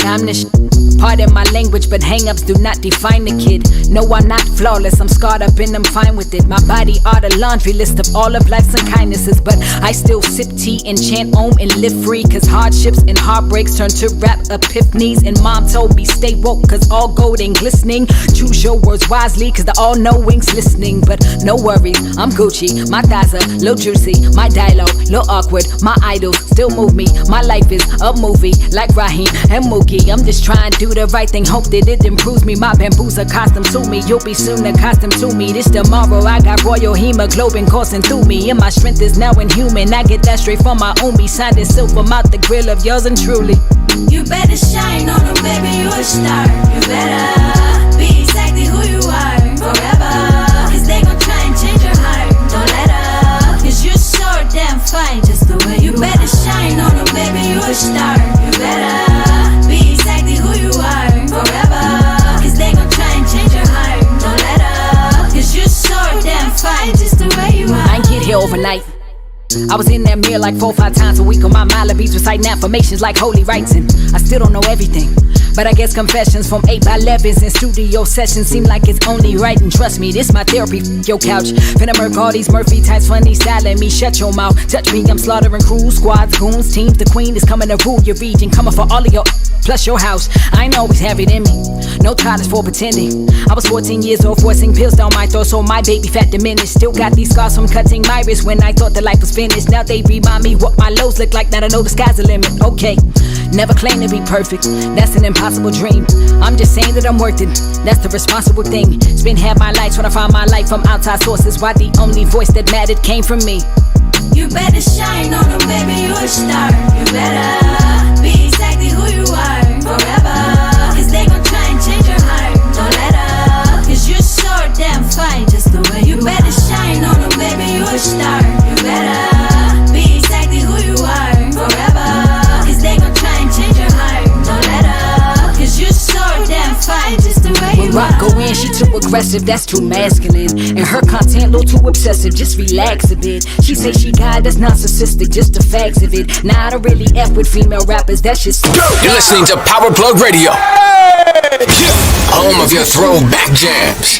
like I'm the Pardon my language, but hang-ups do not define the kid. No, I'm not flawless, I'm scarred up and I'm fine with it. My body are the laundry list of all of life's unkindnesses, but I still sip tea and chant om and live free, cause hardships and heartbreaks turn to rap epiphanies. And mom told me stay woke, cause all gold ain't glistening. Choose your words wisely, cause the all-knowing's listening. But no worries, I'm Gucci, my thighs are little juicy, my dialogue little awkward, my idols still move me. My life is a movie like Raheem and Mookie. I'm just trying to do the right thing, hope that it improves me. My bamboo's accustomed to me, you'll be soon accustomed to me. This tomorrow, I got royal hemoglobin coursing through me, and my strength is now inhuman. I get that straight from my own, signed in silver mouth the grill of yours and truly. You better shine on them, baby, you a star. You better be exactly who you are forever, cause they gon' try and change your heart. Don't let up, cause you're so damn fine just the way you better shine on them, baby, you a star. You better be exactly who you are forever, cause they gon' try and change your heart. Don't let up, cause you're so damn fine just the way you are. I ain't get here overnight. I was in that mirror like 4 or 5 times a week on my Mile beats, reciting affirmations like holy rites, and I still don't know everything. But I guess confessions from 8x11s and studio sessions seem like it's only right. And trust me, this my therapy. Your couch, finna murk all these Murphy types, funny styling me. Shut your mouth, touch me, I'm slaughtering crews, squads, goons, teams. The queen is coming to rule your region, coming for all of your plus your house. I ain't always have it in me, no tolerance for pretending. I was 14 years old, forcing pills down my throat, so my baby fat diminished. Still got these scars from cutting my wrist when I thought that life was finished. Now they remind me what my lows look like. Now I know the sky's the limit. Okay, never claim to be perfect, that's an impossible dream. I'm just saying that I'm worth it, that's the responsible thing. Spend half my life trying to find my life from outside sources, why the only voice that mattered came from me. You better shine on them, baby, you a star. You better be exactly who you are forever, cause they gon' try and change your heart. Don't let up, cause you're so damn fine just the way you better shine on them, baby, you a star. You better be exactly who you are forever, cause they gon' try and change your heart. Don't let up, cause you're so damn fine just the way you when are. rock go in, she too aggressive, that's too masculine. And her content a little too obsessive, just relax a bit. She say she got that's narcissistic, just the facts of it. Nah, I don't really F with female rappers, that's just You're listening to Power Plug Radio, home of your throwback jams.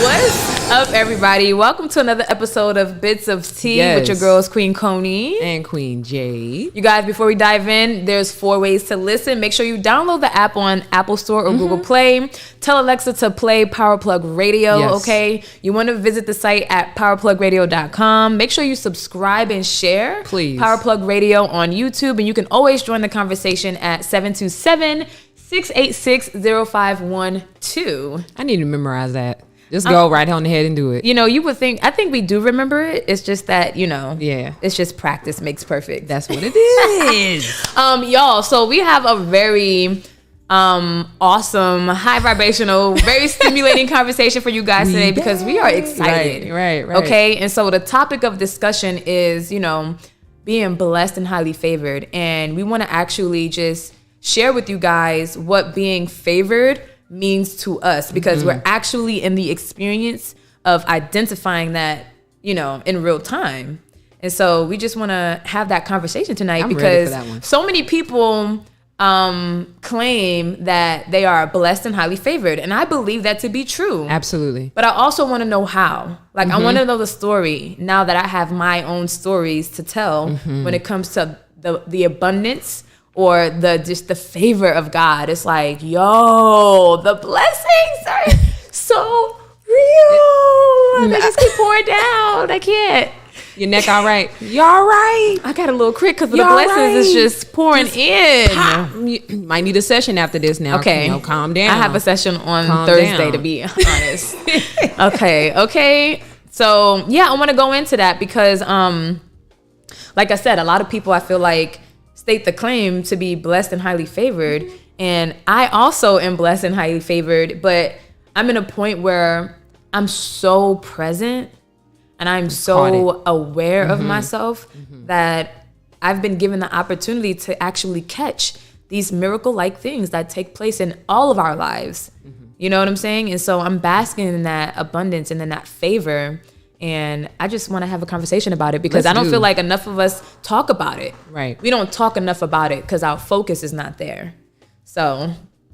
What's up, everybody? Welcome to another episode of Bits of Tea with your girls, Queen Coney and Queen Jade. You guys, before we dive in, there's 4 ways to listen. Make sure you download the app on Apple Store or Google Play. Tell Alexa to play Power Plug Radio, okay? You want to visit the site at powerplugradio.com. Make sure you subscribe and share. Please. Power Plug Radio on YouTube. And you can always join the conversation at 727-686-0512. I need to memorize that. Just go right on ahead and do it. You know, you would think, I think we do remember it. It's just that, you know, yeah, it's just practice makes perfect. That's what it is. Y'all, so we have a very awesome, high vibrational, very stimulating conversation for you guys today because we are excited. Right. Okay. And so the topic of discussion is, you know, being blessed and highly favored. And we want to actually just share with you guys what being favored means to us, because we're actually in the experience of identifying that, you know, in real time. And so we just want to have that conversation tonight because so many people claim that they are blessed and highly favored. And I believe that to be true. Absolutely. But I also want to know how. Like, I want to know the story now that I have my own stories to tell when it comes to the abundance or just the favor of God. It's like, yo, the blessings are so real. They just keep pouring down. I can't. Your neck all right? You all right? I got a little crick because the blessings is just pouring in. You might need a session after this now. Okay. You know, calm down. I have a session on Thursday, to be honest. Okay. So, yeah, I want to go into that because, like I said, a lot of people, I feel like, state the claim to be blessed and highly favored. And I also am blessed and highly favored, but I'm in a point where I'm so present and I'm so aware of myself that I've been given the opportunity to actually catch these miracle-like things that take place in all of our lives. You know what I'm saying? And so I'm basking in that abundance and in that favor. And I just want to have a conversation about it because I don't feel like enough of us talk about it. Right. We don't talk enough about it because our focus is not there. So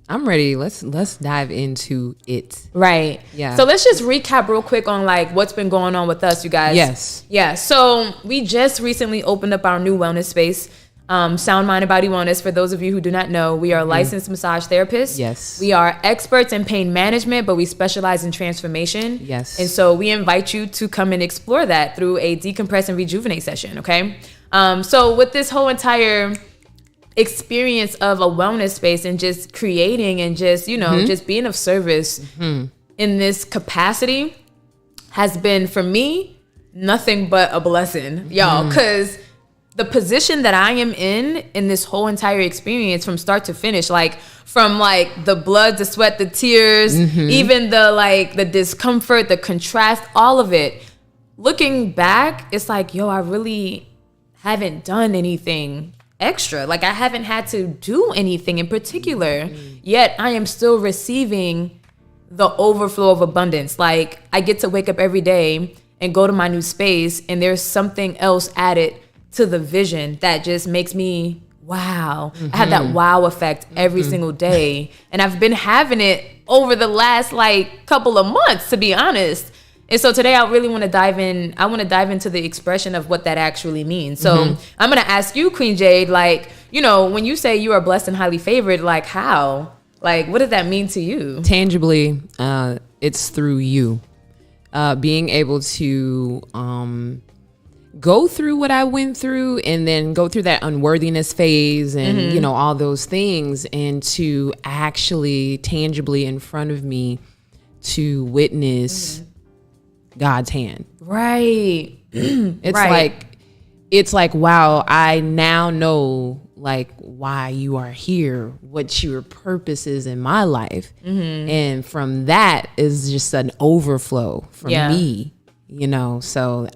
I'm ready. Let's dive into it. right. Yeah. So let's just recap real quick on like what's been going on with us, you guys. Yes. Yeah. So we just recently opened up our new wellness space, Sound Mind and Body Wellness. For those of you who do not know, we are licensed massage therapists. Yes. We are experts in pain management, but we specialize in transformation. Yes. And so we invite you to come and explore that through a decompress and rejuvenate session. Okay. So with this whole entire experience of a wellness space and just creating and just, you know, just being of service in this capacity has been, for me, nothing but a blessing, y'all, because the position that I am in this whole entire experience from start to finish, like from like the blood, the sweat, the tears, even the like the discomfort, the contrast, all of it, looking back, it's like, yo, I really haven't done anything extra. Like I haven't had to do anything in particular, yet I am still receiving the overflow of abundance. Like I get to wake up every day and go to my new space, and there's something else added to the vision that just makes me wow. I have that wow effect every single day, and I've been having it over the last like couple of months, to be honest. And so today I really want to dive in. I want to dive into the expression of what that actually means. So I'm going to ask you, Queen Jade, like, you know, when you say you are blessed and highly favored, like how? Like, what does that mean to you? Tangibly, it's through you. Being able to go through what I went through and then go through that unworthiness phase and, you know, all those things, and to actually tangibly in front of me to witness God's hand. Right. It's like, wow, I now know like why you are here, what your purpose is in my life. And from that is just an overflow from me, you know. So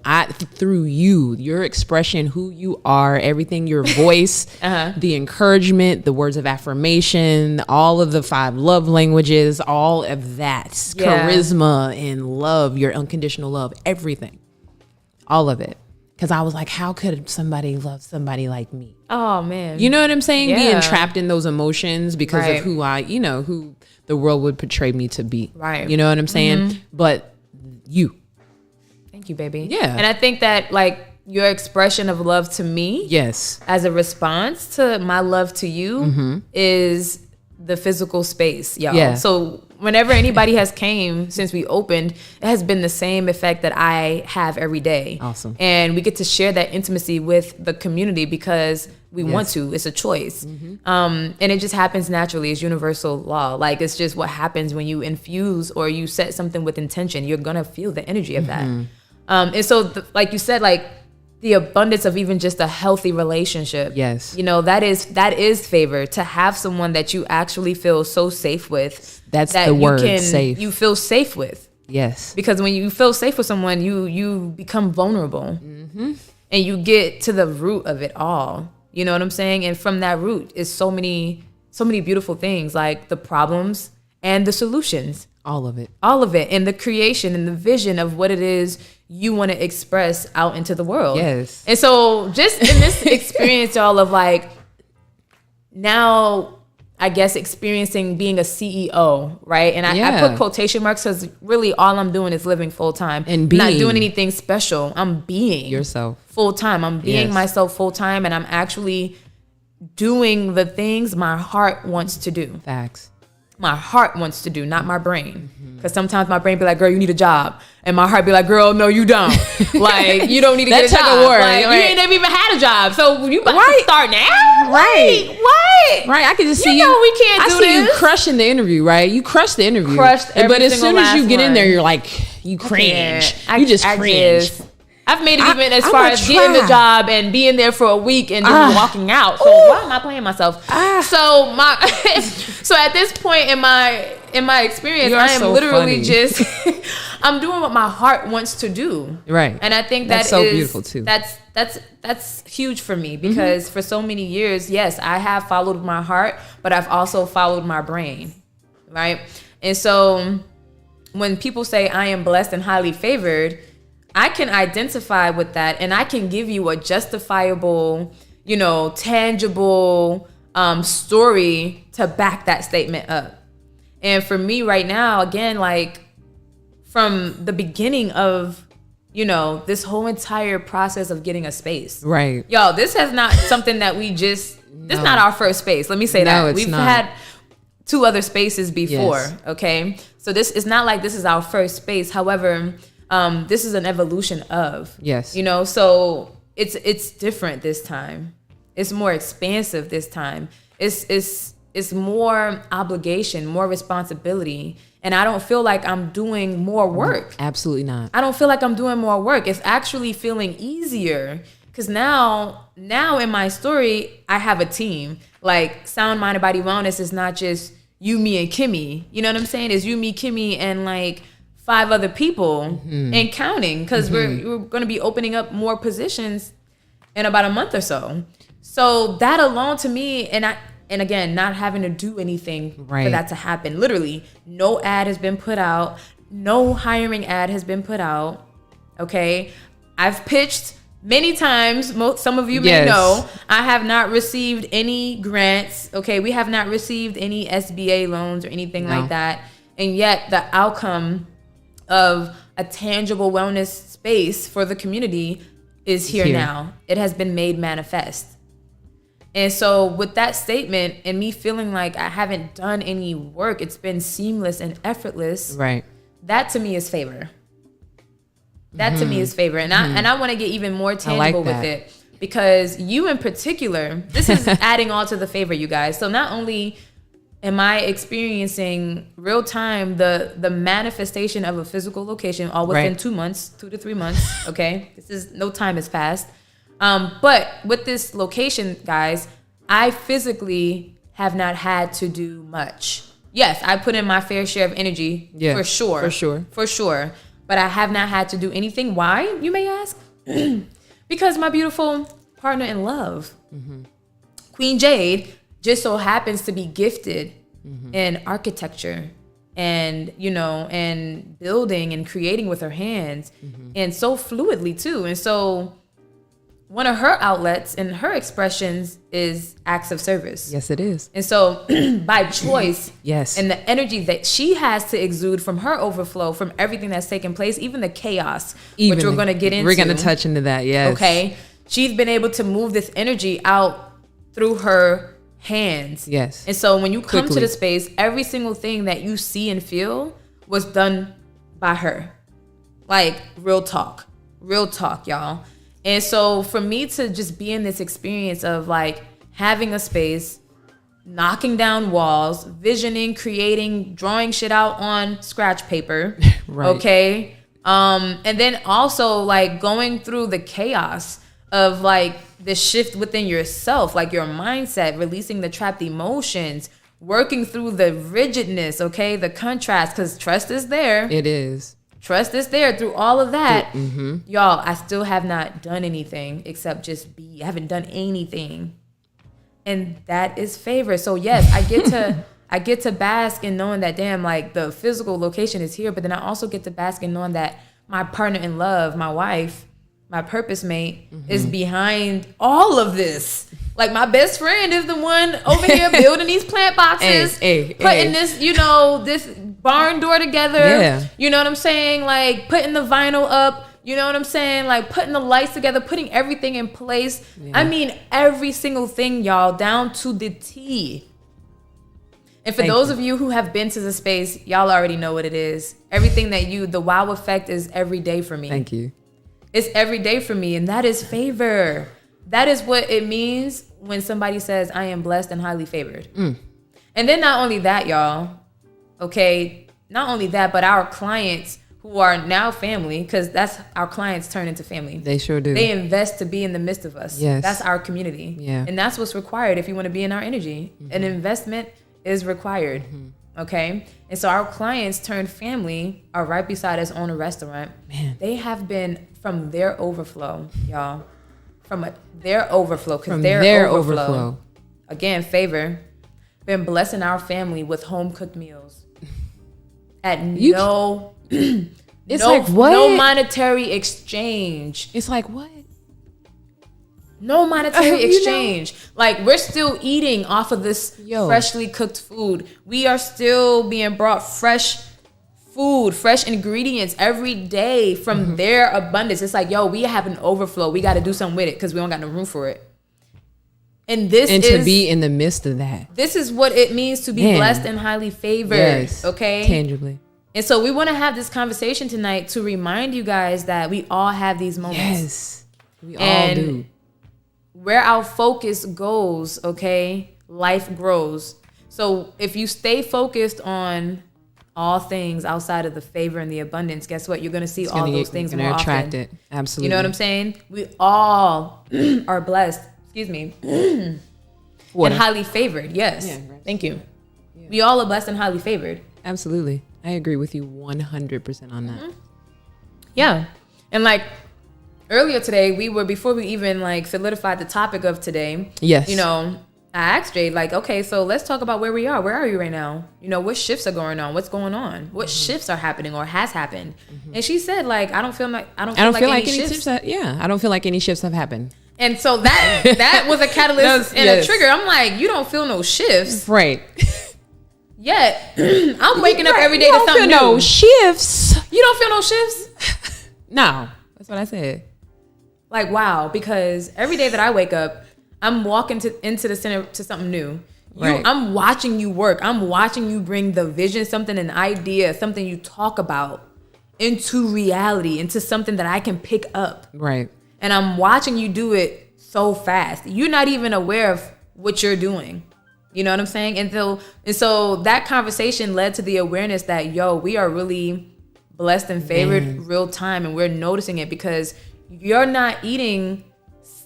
through you, your expression, who you are, everything, your voice, the encouragement, the words of affirmation, all of the 5 love languages, all of that, charisma and love, your unconditional love, everything, all of it. Because I was like, how could somebody love somebody like me? Oh, man. You know what I'm saying? Yeah. Being trapped in those emotions because of who who the world would portray me to be. Right. You know what I'm saying? But you. Thank you, baby. Yeah. And I think that like your expression of love to me, Yes. as a response to my love to you, is the physical space, y'all. Yeah. So whenever anybody has came since we opened, it has been the same effect that I have every day. Awesome. And we get to share that intimacy with the community because we want to. It's a choice. And it just happens naturally. It's universal law. Like it's just what happens when you infuse or you set something with intention. You're gonna feel the energy of that. And so, like you said, like the abundance of even just a healthy relationship. Yes. You know, that is favor, to have someone that you actually feel so safe with. That's that the you word, can, safe. You feel safe with. Yes. Because when you feel safe with someone, you become vulnerable. And you get to the root of it all. You know what I'm saying? And from that root is so many beautiful things, like the problems and the solutions. All of it. All of it. And the creation and the vision of what it is you want to express out into the world. Yes. And so just in this experience, y'all, of like now, I guess, experiencing being a CEO, right? And I put quotation marks because really all I'm doing is living full time. And being. Not doing anything special. I'm being. Yourself. Full time. I'm being Yes. myself full time, and I'm actually doing the things my heart wants to do. Facts. My heart wants to do, not my brain. Because sometimes my brain be like, girl, you need a job. And my heart be like, girl, no, you don't. Like, you don't need to get a That took job. a word, Like, right? you ain't never even had a job. So you about to Right. start now? Right. Like, what? Right, I can just You see know we can't I do see you this. crushing the interview, right? You crushed the interview. Crushed every But as single soon as you last get in there, one. you're like, you cringe. I You just cringe. I've made it even as I'm far gonna as getting the try. job and being there for a week and then walking out. So why am I playing myself? So my so at this point in my experience, You are I am so literally funny. just I'm doing what my heart wants to do. Right. And I think That's that so is- beautiful, too. That's huge for me because for so many years, yes, I have followed my heart, but I've also followed my brain. Right? And so when people say I am blessed and highly favored, I can identify with that and I can give you a justifiable, tangible story to back that statement up. And for me right now, again, like from the beginning of, you know, this whole entire process of getting a space. Right. Y'all, this is not something that we just, this is not our first space. Let me say that. It's We've not. had 2 other spaces before, Yes. okay? So this is not like this is our first space. However, this is an evolution of. Yes. You know, so it's different this time. It's more expansive this time. It's more obligation, more responsibility. And I don't feel like I'm doing more work. Absolutely not. I don't feel like I'm doing more work. It's actually feeling easier because now in my story, I have a team. Like Sound Mind and Body Wellness is not just you, me, and Kimmy. You know what I'm saying? It's you, me, Kimmy, and like 5 other people and counting because we're going to be opening up more positions in about a month or so. So that alone to me, and again, not having to do anything for that to happen. Literally, no ad has been put out. No hiring ad has been put out. Okay. I've pitched many times. Some of you may know. I have not received any grants. Okay. We have not received any SBA loans or anything like that. And yet the outcome of a tangible wellness space for the community is here now. It has been made manifest. And so with that statement and me feeling like I haven't done any work, it's been seamless and effortless. Right. That to me is favor. That to me is favor. And I want to get even more tangible with it because you in particular, this is adding all to the favor, you guys. So not only am I experiencing real time the manifestation of a physical location all within 2 months, 2 to 3 months. Okay. This is no time has passed. But with this location, guys, I physically have not had to do much. Yes, I put in my fair share of energy for sure. But I have not had to do anything. Why, you may ask? Because my beautiful partner in love, Queen Jade, just so happens to be gifted in architecture and, you know, and building and creating with her hands and so fluidly too. And so one of her outlets and her expressions is acts of service. Yes, it is. And so by choice, yes, and the energy that she has to exude from her overflow, from everything that's taken place, even the chaos, which we're going to get into. We're going to touch into that, yes. Okay. She's been able to move this energy out through her hands. Yes. And so when you come to the space, every single thing that you see and feel was done by her. Like real talk, y'all. And so for me to just be in this experience of like having a space, knocking down walls, visioning, creating, drawing shit out on scratch paper. Okay. And then also like going through the chaos of like the shift within yourself, like your mindset, releasing the trapped emotions, working through the rigidness, okay, the contrast, because trust is there. It is. Trust is there through all of that. Y'all, I still have not done anything except just be. I haven't done anything. And that is favor. So yes, I get to bask in knowing that, damn, like the physical location is here, but then I also get to bask in knowing that my partner in love, my wife, my purpose mate is behind all of this. Like my best friend is the one over here building these plant boxes, putting this, you know, this barn door together. Yeah. You know what I'm saying? Like putting the vinyl up. You know what I'm saying? Like putting the lights together, putting everything in place. Yeah. I mean, every single thing, y'all, down to the T. And for those of you who have been to the space, y'all already know what it is. Everything that the wow effect is every day for me. Thank you. It's every day for me, and that is favor. That is what it means when somebody says, I am blessed and highly favored. And then not only that, y'all, okay, not only that, but our clients who are now family, because that's our clients turn into family. They sure do. They invest to be in the midst of us. Yes. That's our community. Yeah. And that's what's required if you want to be in our energy. An investment is required. Okay. And so our clients turned family are right beside us on a restaurant. Man. They have been from their overflow, y'all. Their overflow. Because their overflow. Again, favor. Been blessing our family with home cooked meals. At no like what? No monetary exchange. It's like what? No monetary exchange. Like, we're still eating off of this freshly cooked food. We are still being brought fresh food, fresh ingredients every day from their abundance. It's like, we have an overflow. We got to do something with it because we don't got no room for it. And to be in the midst of that. This is what it means to be blessed and highly favored. Yes, okay? Tangibly. And so we want to have this conversation tonight to remind you guys that we all have these moments. Yes, we all do. Where our focus goes, okay, life grows. So if you stay focused on all things outside of the favor and the abundance, guess what? You're going to see all those things more often. Attract it. Absolutely. You know what I'm saying? We all are blessed. Excuse me. And highly favored. Yes. Yeah, right. Thank you. Yeah. We all are blessed and highly favored. Absolutely. I agree with you 100% on that. Yeah. And like earlier today, before we even like solidified the topic of today. Yes. You know, I asked Jade, like, okay, so let's talk about where we are. Where are you right now? You know, what shifts are going on? What's going on? What shifts are happening or has happened? And she said, like, I don't feel like any shifts. I don't feel like any shifts have happened. And so that was a catalyst and a trigger. I'm like, you don't feel no shifts. Right. Yet, I'm waking up every day to something new. No shifts. You don't feel no shifts? No. That's what I said. Like, wow. Because every day that I wake up, I'm walking into the center to something new. Right. I'm watching you work. I'm watching you bring the vision, something, an idea, something you talk about into reality, into something that I can pick up. Right. And I'm watching you do it so fast. You're not even aware of what you're doing. You know what I'm saying? And so that conversation led to the awareness that, we are really blessed and favored real time. And we're noticing it because you're not eating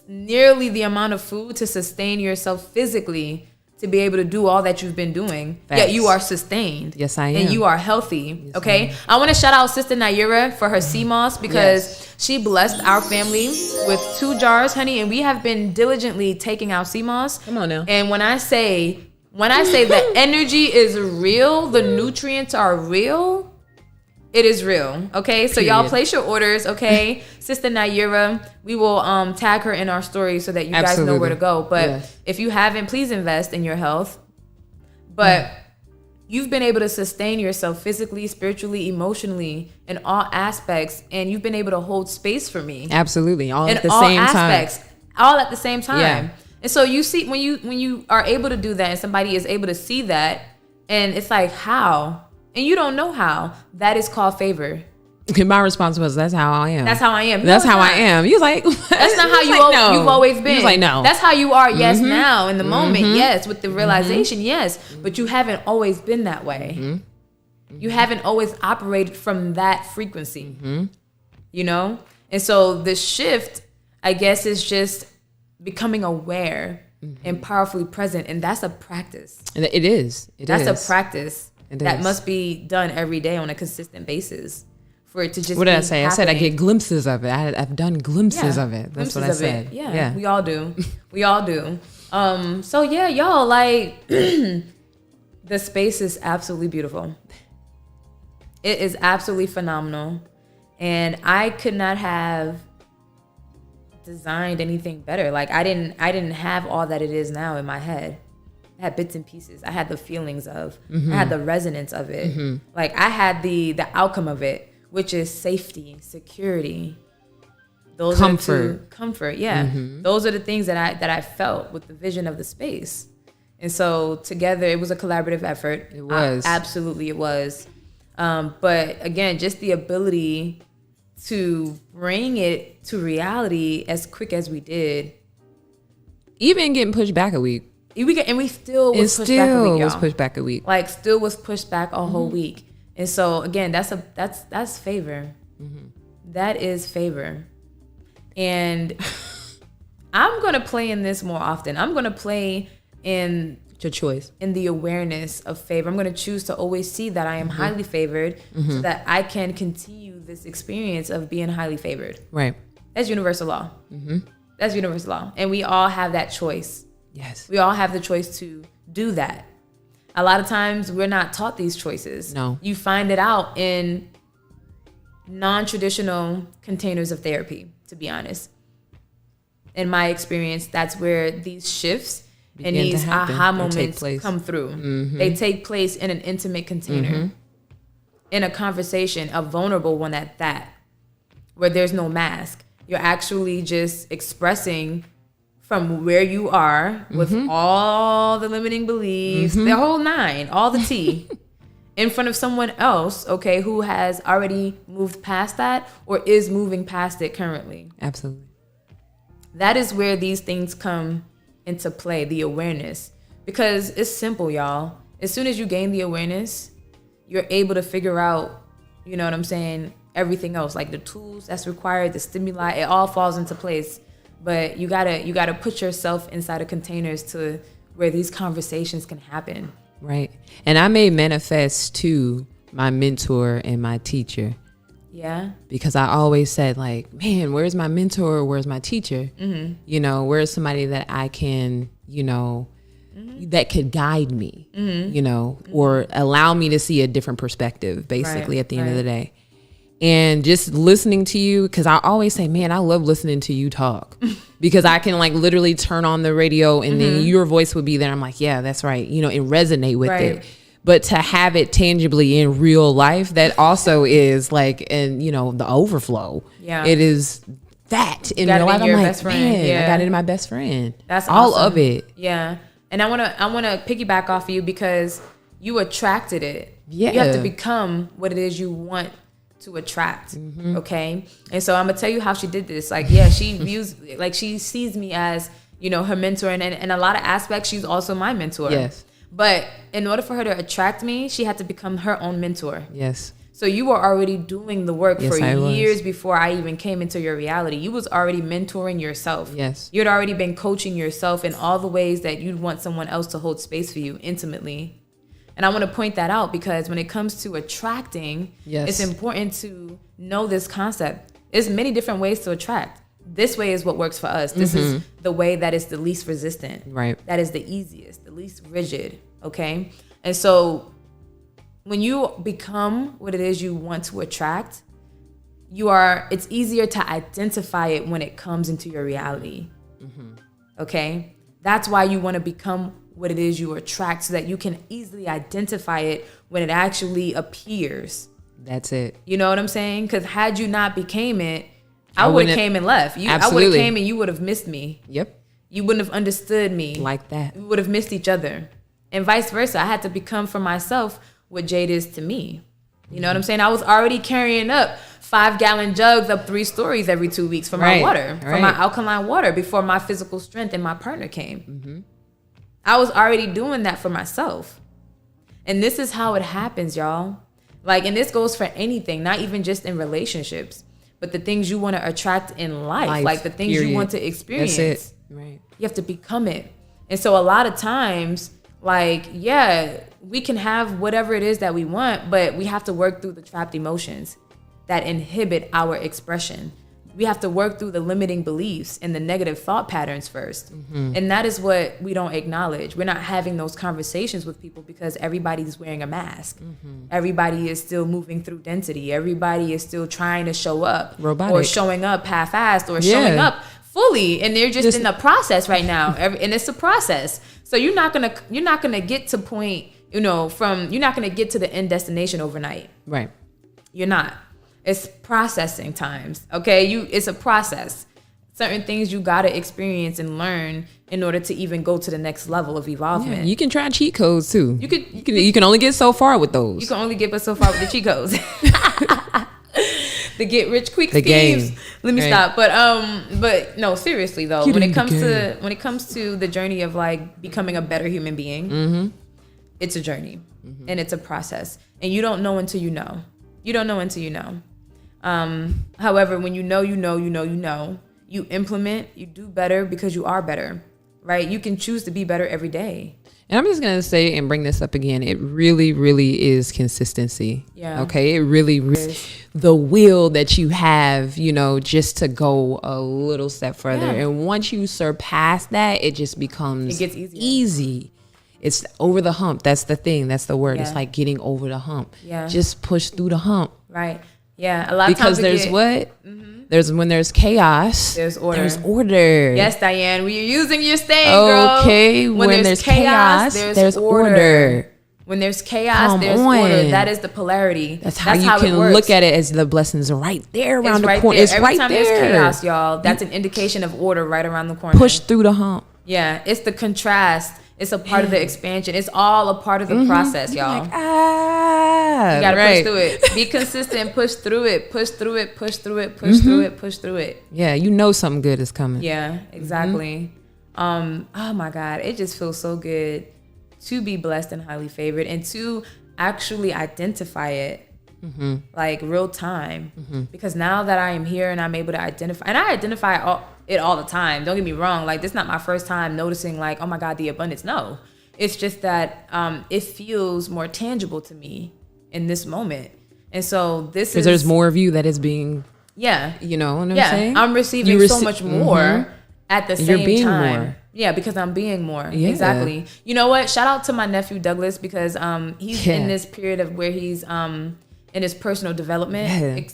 nearly the amount of food to sustain yourself physically to be able to do all that you've been doing. Facts. Yet you are sustained. Yes, I am. And you are healthy. Yes, okay? I want to shout out Sister Naira for her sea moss because she blessed our family with 2 jars, honey, and we have been diligently taking out sea moss. Come on now. And when I say the energy is real, the nutrients are real, it is real. Okay, so y'all place your orders. Okay, Sister Naira, we will tag her in our story so that you guys know where to go. But if you haven't, please invest in your health. But you've been able to sustain yourself physically, spiritually, emotionally, in all aspects, and you've been able to hold space for me. Absolutely, all at the same time. Yeah. And so you see, when you are able to do that, and somebody is able to see that, and it's like, how? And you don't know how. That is called favor. My response was, that's how I am. That's how I am. That's how I am. You was like, that's not how you've always been. You was like, no. That's how you are, yes, now, in the moment, yes, with the realization, yes. But you haven't always been that way. You haven't always operated from that frequency. You know? And so the shift, I guess, is just becoming aware and powerfully present. And that's a practice. It is. That's a practice that must be done every day on a consistent basis for it to just. What did I say? Happening. I said I get glimpses of it. I've done glimpses of it. That's what I said. Yeah, we all do. We all do. So yeah, y'all, like the space is absolutely beautiful. It is absolutely phenomenal, and I could not have designed anything better. Like I didn't have all that it is now in my head. I had bits and pieces. I had the feelings of, I had the resonance of it. Like I had the outcome of it, which is safety, security. Those comfort. Yeah. Those are the things that I felt with the vision of the space. And so together it was a collaborative effort. It was. Absolutely it was. But again, just the ability to bring it to reality as quick as we did. Even getting pushed back a week. We still was pushed back a week, y'all. Pushed back a week. Like still was pushed back a whole week. And so again, that's favor. That is favor. And I'm gonna play in this more often. I'm gonna play in your choice. In the awareness of favor. I'm gonna choose to always see that I am highly favored so that I can continue this experience of being highly favored. Right. That's universal law. That's universal law. And we all have that choice. Yes. We all have the choice to do that. A lot of times we're not taught these choices. No. You find it out in non-traditional containers of therapy, to be honest. in my experience, that's where these shifts and these aha moments come through. Mm-hmm. They take place in an intimate container, in a conversation, a vulnerable one at that, where there's no mask. You're actually just expressing from where you are with all the limiting beliefs, the whole nine, all the tea, in front of someone else, okay, who has already moved past that or is moving past it currently. Absolutely. That is where these things come into play, the awareness. Because it's simple, y'all. As soon as you gain the awareness, you're able to figure out, you know what I'm saying, everything else, like the tools that's required, the stimuli, it all falls into place. But you gotta put yourself inside of containers to where these conversations can happen. Right. And I made manifest to my mentor and my teacher. Yeah. Because I always said, like, man, where's my mentor? Where's my teacher? Mm-hmm. You know, where's somebody that I can, you know, that could guide me, you know, or allow me to see a different perspective, basically, at the end of the day. And just listening to you, because I always say, man, I love listening to you talk because I can like literally turn on the radio and then your voice would be there. I'm like, yeah, that's right. You know, and resonate with it. But to have it tangibly in real life, that also is like, and you know, the overflow. Yeah. It is that in real life. I'm like, man, I got it in my best friend. That's all awesome. Of it. Yeah. And I wanna piggyback off of you because you attracted it. Yeah. You have to become what it is you want to attract. Okay. And so I'm gonna tell you how she did this. Like, yeah, she views, like she sees me as, you know, her mentor, and in a lot of aspects, she's also my mentor. Yes. But in order for her to attract me, she had to become her own mentor. Yes. So you were already doing the work for years before I even came into your reality. You was already mentoring yourself. Yes. You'd already been coaching yourself in all the ways that you'd want someone else to hold space for you intimately. And I want to point that out because when it comes to attracting, it's important to know this concept. There's many different ways to attract. This way is what works for us. This is the way that is the least resistant. Right. That is the easiest, the least rigid. Okay. And so when you become what it is you want to attract, it's easier to identify it when it comes into your reality. Okay. That's why you want to become what it is you attract so that you can easily identify it when it actually appears. That's it. You know what I'm saying? Because had you not became it, I would have came and left. I would have came and you would have missed me. Yep. You wouldn't have understood me. Like that. We would have missed each other. And vice versa. I had to become for myself what Jade is to me. You know what I'm saying? I was already carrying up 5-gallon jugs up 3 stories every 2 weeks for my water, for my alkaline water before my physical strength and my partner came. I was already doing that for myself. And this is how it happens, y'all. Like, and this goes for anything, not even just in relationships, but the things you want to attract in life, like the things you want to experience. That's it. Right. You have to become it. And so a lot of times, like, yeah, we can have whatever it is that we want, but we have to work through the trapped emotions that inhibit our expression. We have to work through the limiting beliefs and the negative thought patterns first. And that is what we don't acknowledge. We're not having those conversations with people because everybody's wearing a mask. Everybody is still moving through density. Everybody is still trying to show up. Robotic. Or showing up half-assed or showing up fully. And they're just in the process right now. And it's a process. So you're not gonna get to point, you know, you're not gonna get to the end destination overnight. Right. You're not. It's processing times, okay? It's a process. Certain things you gotta experience and learn in order to even go to the next level of evolvement. Yeah, you can try cheat codes too. You can only get so far with those. You can only get so far with the cheat codes. The get rich quick schemes. Let me stop. But no, seriously though, when it comes to the journey of like becoming a better human being, it's a journey and it's a process, and you don't know until you know. You don't know until you know. However, when you implement, you do better because you are better, right? You can choose to be better every day. And I'm just going to say and bring this up again. It really, really is consistency. Yeah. Okay. It really is the will that you have, you know, just to go a little step further. Yeah. And once you surpass that, it just becomes it gets easier. Easy. It's over the hump. That's the thing. That's the word. Yeah. It's like getting over the hump. Yeah. Just push through the hump. Right. Yeah, a lot of because times there's what? There's when there's chaos. There's order. There's order. Yes, Diane, we're using your saying, girl. Okay, when there's chaos, there's order. When there's chaos, Come there's on. order. That is the polarity. That's how you it can works. look at it as the blessings right there around It's the right corner. there. It's Every right time there. there's chaos, y'all, that's an indication of order right around the corner. Push through the hump. Yeah, it's the contrast. It's a part of the expansion. It's all a part of the process, y'all. You You gotta push through it. Be consistent. Push through it. Push through it. Push through it. Push through it. Push through it. Yeah, you know something good is coming. Yeah, exactly. Oh my God, it just feels so good to be blessed and highly favored, and to actually identify it like real time. Because now that I am here and I'm able to identify, and I identify it all the time. Don't get me wrong. Like, this is not my first time noticing like, oh my God, the abundance. No, it's just that it feels more tangible to me in this moment. And so this is, Because there's more of you that is being, yeah, you know what I'm saying? I'm receiving so much more at the You're same being time. more. Yeah, because I'm being more. Yeah. Exactly. You know what? Shout out to my nephew Douglas, because he's Yeah. in this period of where he's in his personal development,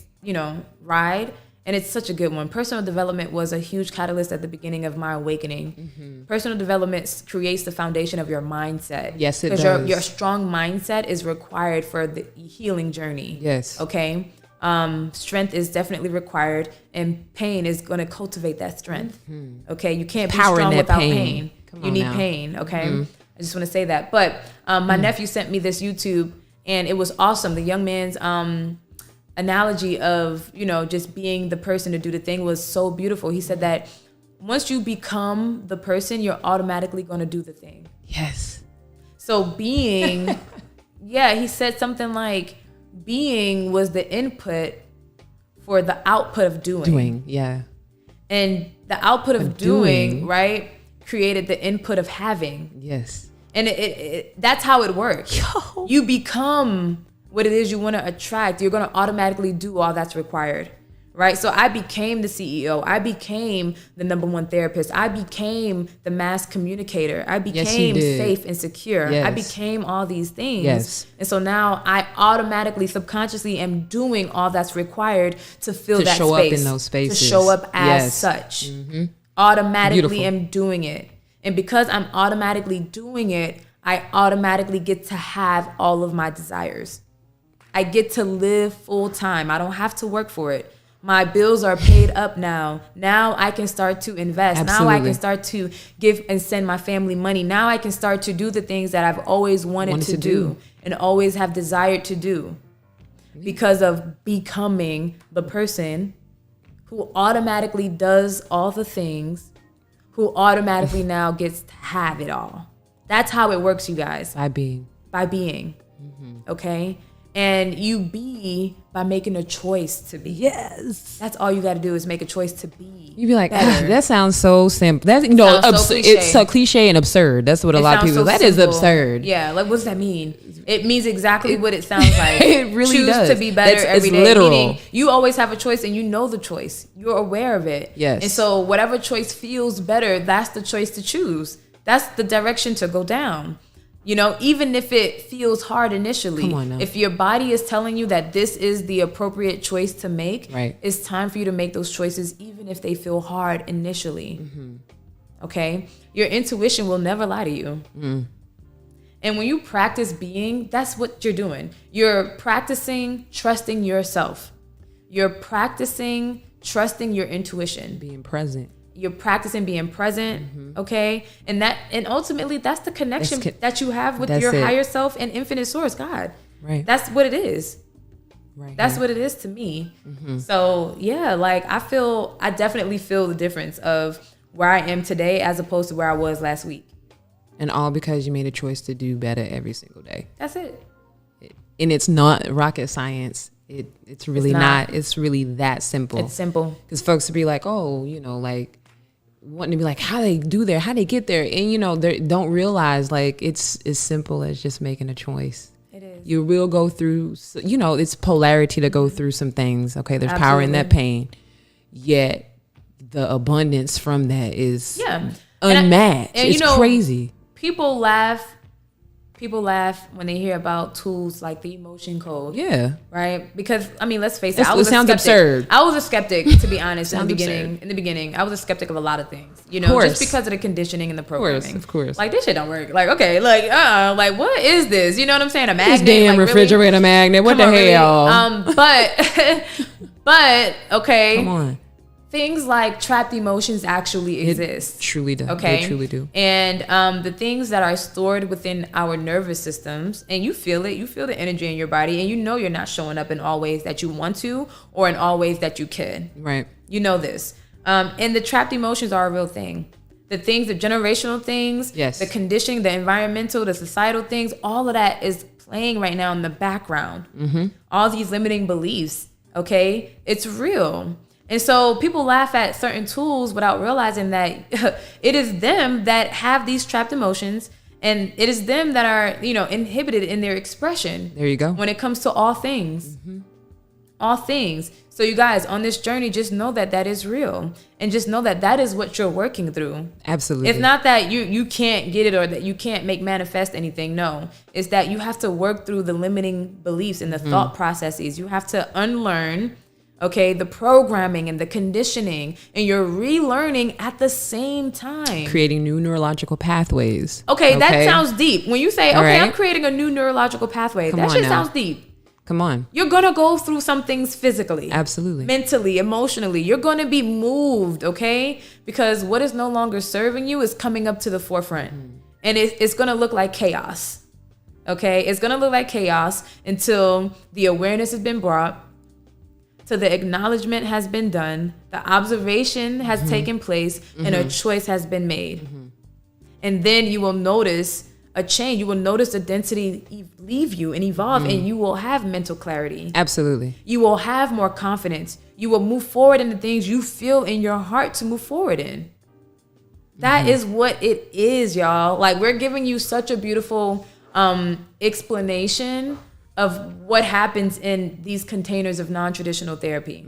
ride. And it's such a good one. Personal development was a huge catalyst at the beginning of my awakening. Personal development creates the foundation of your mindset. Yes, it does. does. Your strong mindset is required for the healing journey. Yes. Okay. Strength is definitely required, and pain is going to cultivate that strength. Okay. You can't be Power in strong that without pain. pain. Come You on need now. pain. Okay. I just want to say that. But my nephew sent me this YouTube, and it was awesome. The young man's analogy of, just being the person to do the thing was so beautiful. He said that once you become the person, you're automatically going to do the thing. Yes. So being, he said something like, being was the input for the output of doing. Yeah. And the output of doing, right, created the input of having. Yes. And that's how it works. You become what it is you want to attract. You're going to automatically do all that's required, right? So I became the CEO. I became the #1 therapist. I became the mass communicator. I became safe and secure. Yes. I became all these things. Yes. And so now I automatically, subconsciously am doing all that's required to fill that show space. up in those spaces. To show up as Yes. such. Automatically Beautiful. am doing it. And because I'm automatically doing it, I automatically get to have all of my desires. I get to live full time. I don't have to work for it. My bills are paid up now. Now I can start to invest. Now I Absolutely. can start to give and send my family money. Now I can start to do the things that I've always wanted to do and always have desired to do, because of becoming the person who automatically does all the things, who automatically now gets to have it all. That's how it works, you guys. By being. By being. Okay? And you be by making a choice to be. Yes. That's all you got to do is make a choice to be. You'd be like, better. that sounds so simple. That's sounds so it's cliche. so cliche and absurd. That's what a lot of sounds people. so That is simple. absurd. Yeah, like what does that mean? It means exactly what it sounds like. It really Choose does. to be better It's every day. literal. Meaning you always have a choice, and you know the choice. You're aware of it. Yes. And so whatever choice feels better, that's the choice to choose. That's the direction to go down. Even if it feels hard initially, Come on now. if your body is telling you that this is the appropriate choice to make, Right. it's time for you to make those choices, even if they feel hard initially. Okay? Your intuition will never lie to you. And when you practice being, that's what you're doing. You're practicing trusting yourself. You're practicing trusting your intuition. Being present. You're practicing being present, okay? And ultimately that's the connection that you have with your higher self and infinite source, God. Right. That's what it is. Right. That's what it is to me. So I definitely feel the difference of where I am today as opposed to where I was last week. And all because you made a choice to do better every single day. That's it. And it's not rocket science. It's really not. not. It's really that simple. It's simple. Because folks would be like, wanting to be like, how they get there. And, they don't realize it's as simple as just making a choice. It is. You will go through, it's polarity to go through some things. Okay. There's power in that pain. Yet the abundance from that is unmatched. And it's crazy. People laugh people laugh when they hear about tools like the emotion code. Yeah. Right? Because, I mean, let's face it. It sounds absurd. I was a skeptic, to be honest, in the beginning. In the beginning, I was a skeptic of a lot of things. You know, just because of the conditioning and the programming. Of course. Like, this shit don't work. Like, okay, like, what is this? You know what I'm saying? A magnet? This damn like, refrigerator really? magnet. What Come the hell? Really? But, okay. Come on. Things like trapped emotions actually exist. Truly do. Okay. They truly do. And the things that are stored within our nervous systems, and you feel the energy in your body, and you know you're not showing up in all ways that you want to or in all ways that you could. Right. You know this. And the trapped emotions are a real thing. The things, the generational things, yes, the conditioning, the environmental, the societal things, all of that is playing right now in the background. Mm-hmm. All these limiting beliefs, okay? It's real. And so people laugh at certain tools without realizing that it is them that have these trapped emotions, and it is them that are, inhibited in their expression. There you go. When it comes to all things. Mm-hmm. All things. So you guys, on this journey, just know that that is real, and just know that that is what you're working through. Absolutely. It's not that you can't get it or that you can't make manifest anything. No, it's that you have to work through the limiting beliefs and the thought processes. You have to unlearn, okay, the programming and the conditioning, and you're relearning at the same time. Creating new neurological pathways. Okay, that sounds deep. When you say, okay, right. I'm creating a new neurological pathway, that shit sounds deep. Come on. You're going to go through some things physically. Absolutely. Mentally, emotionally. You're going to be moved, okay? Because what is no longer serving you is coming up to the forefront. And it's going to look like chaos, okay? It's going to look like chaos until the awareness has been brought, till the acknowledgement has been done, the observation has taken place, and a choice has been made. And then you will notice a change. You will notice the density leave you and evolve, and you will have mental clarity. Absolutely. You will have more confidence. You will move forward in the things you feel in your heart to move forward in. That is what it is, y'all. Like, we're giving you such a beautiful explanation of what happens in these containers of non-traditional therapy.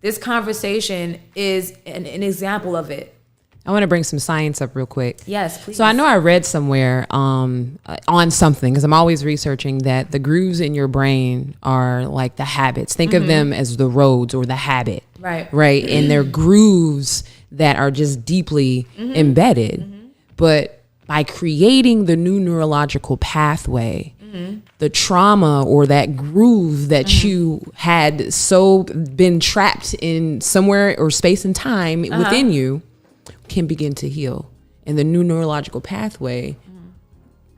This conversation is an example of it. I want to bring some science up real quick. Yes, please. So I know I read somewhere on something, because I'm always researching, that the grooves in your brain are like the habits. Think of them as the roads or the habit. Right. Right. And they're grooves that are just deeply embedded. But by creating the new neurological pathway, the trauma or that groove that you had so been trapped in somewhere or space and time within you can begin to heal. And the new neurological pathway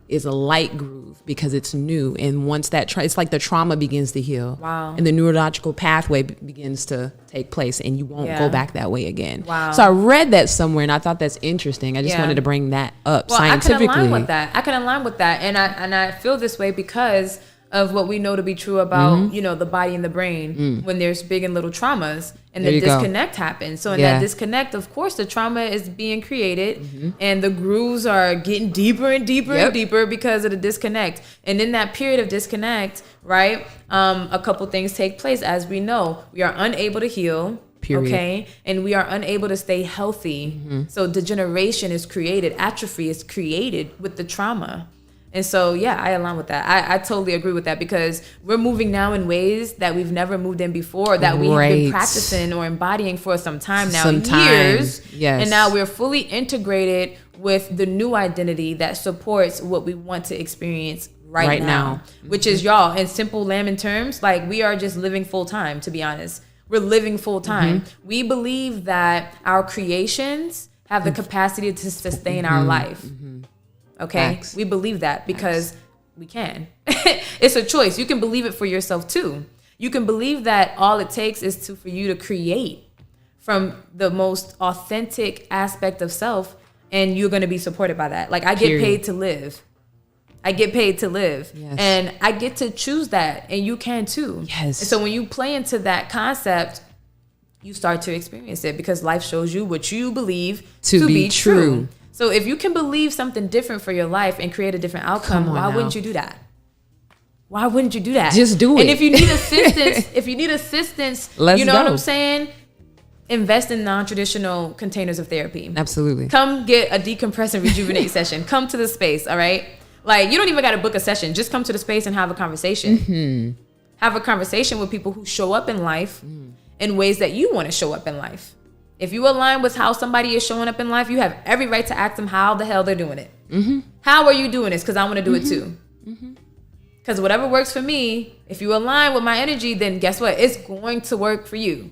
is a light groove because it's new. And once that it's like the trauma begins to heal. Wow. And the neurological pathway begins to take place, and you won't go back that way again. Wow. So I read that somewhere, and I thought that's interesting. I just wanted to bring that up scientifically. I can align with that. And I feel this way because of what we know to be true about, the body and the brain when there's big and little traumas, and the disconnect happens. So in that disconnect, of course, the trauma is being created, and the grooves are getting deeper and deeper and deeper because of the disconnect. And in that period of disconnect, right, a couple things take place. As we know, we are unable to heal. Period. Okay, and we are unable to stay healthy. So degeneration is created, atrophy is created with the trauma. And so, I align with that. I totally agree with that, because we're moving now in ways that we've never moved in before, that we've been practicing or embodying for some time now, years. Yes. And now we're fully integrated with the new identity that supports what we want to experience right now. Which is, y'all, in simple layman terms, like, we are just living full time, to be honest. We're living full time. We believe that our creations have the capacity to sustain our life. Okay, Facts. We believe that because we can. It's a choice. You can believe it for yourself too. You can believe that all it takes is for you to create from the most authentic aspect of self, and you're going to be supported by that. Like, I get paid to live. Yes. And I get to choose that, and you can too. Yes. And so when you play into that concept, you start to experience it, because life shows you what you believe to be true. So if you can believe something different for your life and create a different outcome, why wouldn't you do that? Why wouldn't you do that? Just do it. And if you need assistance, you know what I'm saying? Invest in non-traditional containers of therapy. Absolutely. Come get a decompress and rejuvenate session. Come to the space, all right? Like, you don't even got to book a session. Just come to the space and have a conversation. Have a conversation with people who show up in life in ways that you want to show up in life. If you align with how somebody is showing up in life, you have every right to ask them how the hell they're doing it. How are you doing this? Because I want to do it too. Because whatever works for me, if you align with my energy, then guess what? It's going to work for you.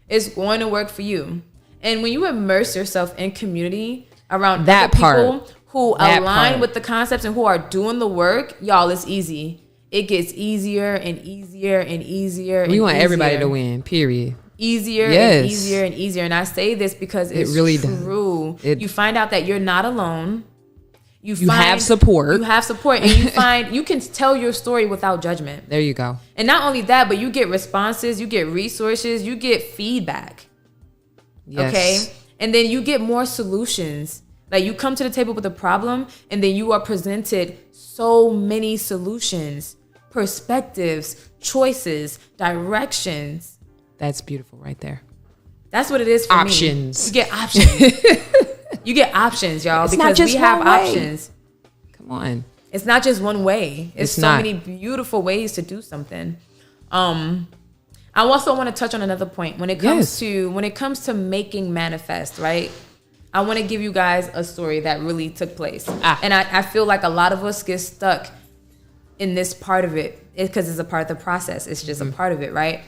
It's going to work for you. And when you immerse yourself in community around that people who align with the concepts and who are doing the work, y'all, it's easy. It gets easier and easier and easier. We want everybody to win, period. Easier and easier and easier. And I say this because it's really true. You find out that you're not alone. You have support. You have support. And you find you can tell your story without judgment. There you go. And not only that, but you get responses, you get resources, you get feedback. Yes. Okay? And then you get more solutions. Like, you come to the table with a problem, and then you are presented so many solutions, perspectives, choices, directions. That's beautiful right there. That's what it is for options. Me. You get options. You get options, y'all, it's because we have options. Come on. It's not just one way. It's so many beautiful ways to do something. I also want to touch on another point when it comes to making manifest, right? I want to give you guys a story that really took place. And I feel like a lot of us get stuck in this part of it because it's a part of the process. It's just a part of it, right?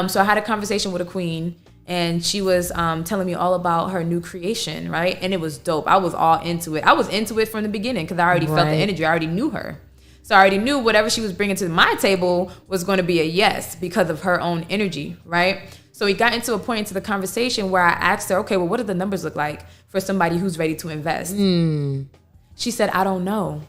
So I had a conversation with a queen, and she was telling me all about her new creation, right? And it was dope. I was all into it. I was into it from the beginning because I already felt the energy. I already knew her. So I already knew whatever she was bringing to my table was going to be a yes because of her own energy, right? So we got into a point into the conversation where I asked her, okay, well, what do the numbers look like for somebody who's ready to invest? She said, I don't know.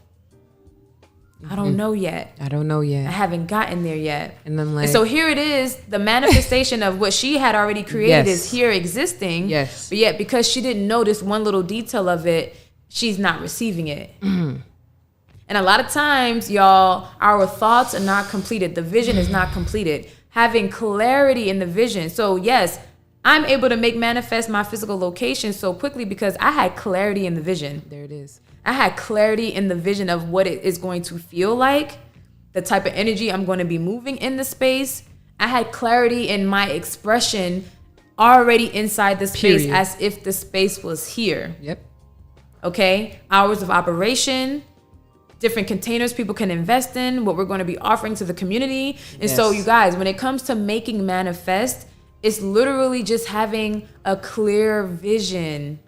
I don't know yet. I don't know yet. I haven't gotten there yet. And then like, and so here it is, the manifestation of what she had already created is here existing. Yes. But yet, because she didn't know this one little detail of it, she's not receiving it. And a lot of times, y'all, our thoughts are not completed. The vision is not completed. Having clarity in the vision. So yes, I'm able to make manifest my physical location so quickly because I had clarity in the vision. There it is. I had clarity in the vision of what it is going to feel like, the type of energy I'm going to be moving in the space. I had clarity in my expression already inside the space as if the space was here. Yep. Okay? Hours of operation, different containers people can invest in, what we're going to be offering to the community. And so you guys, when it comes to making manifest, it's literally just having a clear vision.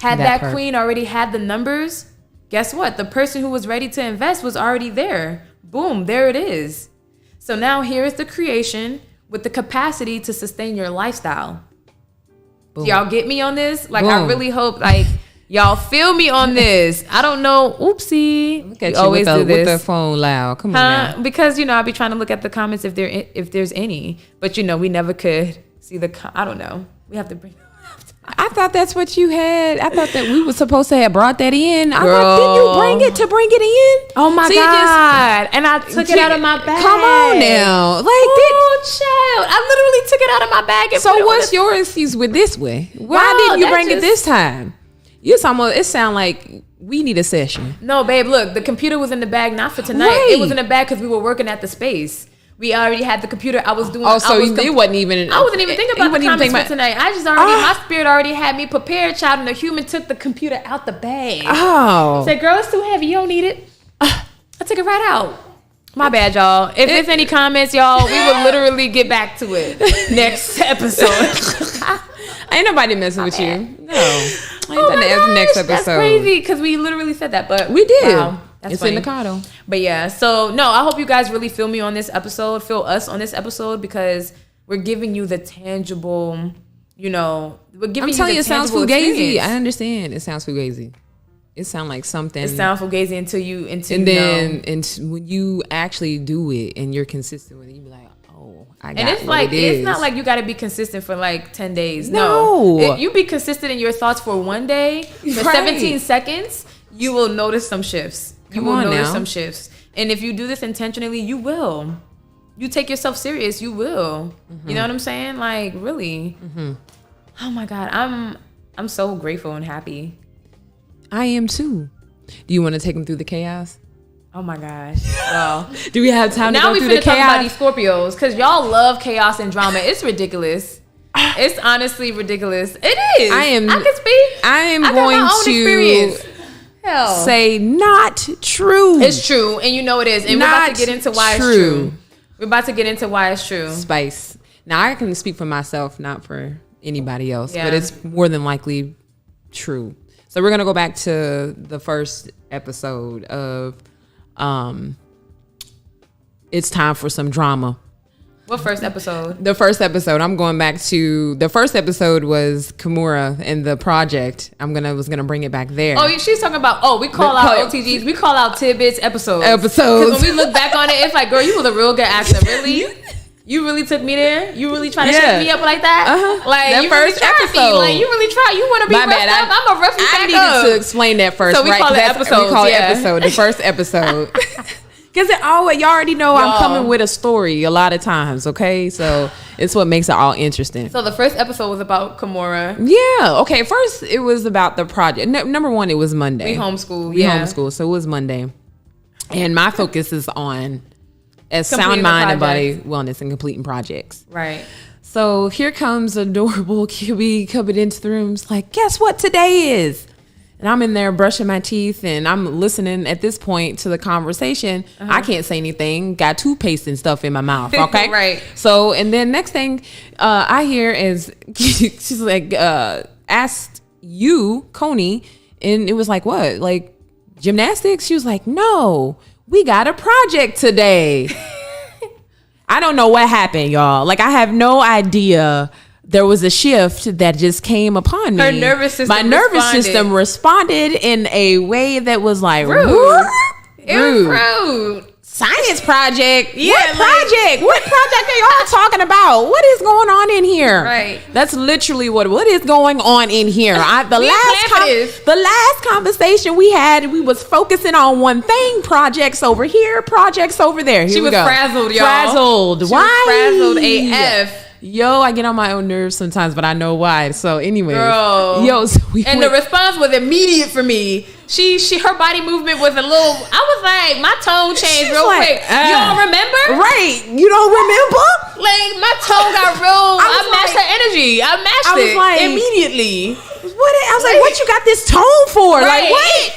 Had that queen already had the numbers, guess what? The person who was ready to invest was already there. Boom, there it is. So now here's the creation with the capacity to sustain your lifestyle. Do y'all get me on this? Like, I really hope, like, y'all feel me on this. I don't know. Oopsie. Look at you always with the phone loud. Come on now. Because, I'll be trying to look at the comments if there's any. But, we never could see I don't know. We have to bring I thought that's what you had. I thought that we were supposed to have brought that in. I thought, didn't you bring it in? Oh my God. And I took it out of my bag. Come on now. Like, child. I literally took it out of my bag. And so what's your excuse with this way? Why didn't you bring it this time? It sound like we need a session. No, babe, look, the computer was in the bag, not for tonight. Right. It was in the bag because we were working at the space. We already had the computer. I was doing. Oh, so it wasn't even. I wasn't even thinking about the comments for tonight. I just my spirit already had me prepared, child, and the human took the computer out the bag. Oh. Said, girl, it's too heavy. You don't need it. I took it right out. My bad, y'all. If there's any comments, y'all, we will literally get back to it next episode. Ain't nobody messing with you. No. Next episode. That's crazy because we literally said that, but we did. Wow. That's it's funny. in the cardo. But yeah, so no, I hope you guys really feel me on this episode, feel us on this episode, because we're giving you the tangible, we're giving I'm telling you, it sounds fugazi. I understand. It sounds fugazi. It sounds like something. It sounds fugazi until when you actually do it and you're consistent with it, you be like, oh, I got it. And it's not like you got to be consistent for like 10 days. No. If you be consistent in your thoughts for one day, for 17 seconds, you will notice some shifts. You will notice some shifts. And if you do this intentionally, you will. You take yourself serious, you will. Mm-hmm. You know what I'm saying? Like, really. Mm-hmm. Oh my God. I'm so grateful and happy. I am too. Do you want to take them through the chaos? Oh my gosh. Well, do we have time to go through the chaos? Now we finna talk about these Scorpios because y'all love chaos and drama. It's ridiculous. It's honestly ridiculous. It is. I can speak. I am going to say not true. It's true, and you know it is. And we're about to get into why it's true. We're about to get into why it's true. Spice. Now I can speak for myself, not for anybody else, but it's more than likely true. So we're gonna go back to the first episode of It's Time for Some Drama. What first episode? The first episode. I'm going back to the first episode was Kimura and the project. Was gonna bring it back there. Oh, she's talking about. We call out OTGs. We call out tidbits episodes. Because when we look back on it, it's like, girl, you was a real good actor. Really, you really took me there. You really trying to shake me up like that. Like that you first really episode. Like you really try. You want to be roughed up. I'm a rough you back up. I needed to explain that first. So we call it episode. We call it episode. The first episode. Because y'all already know I'm coming with a story a lot of times, okay? So it's what makes it all interesting. So the first episode was about Kimura. Yeah, okay. First, it was about the project. Number one, it was Monday. We homeschool. We homeschool, so it was Monday. And my focus is on sound mind and body wellness and completing projects. Right. So here comes adorable QB coming into the room. It's like, guess what today is? And I'm in there brushing my teeth and I'm listening at this point to the conversation. I can't say anything. Got toothpaste and stuff in my mouth. Okay. Right. So, and then next thing I hear is she's like, asked you, Coney, and it was like, what? Like gymnastics? She was like, no, we got a project today. I don't know what happened, y'all. Like, I have no idea. There was a shift that just came upon me. Her nervous system My nervous system responded in a way that was like, rude. It was rude. Science project? Yeah, what project? What project are y'all talking about? What is going on in here? Right. That's literally what is going on in here. The last conversation we had, we was focusing on one thing, projects over here, projects over there. Here she was frazzled, y'all. Frazzled. Why? Frazzled AF. Yo, I get on my own nerves sometimes, but I know why. So anyway, the response was immediate for me. Her body movement was a little. I was like, my tone changed real quick. You don't remember? Right? You don't remember? Like my tone got real. I matched her energy. I matched it immediately. I was like, what you got this tone for? Right. Like what?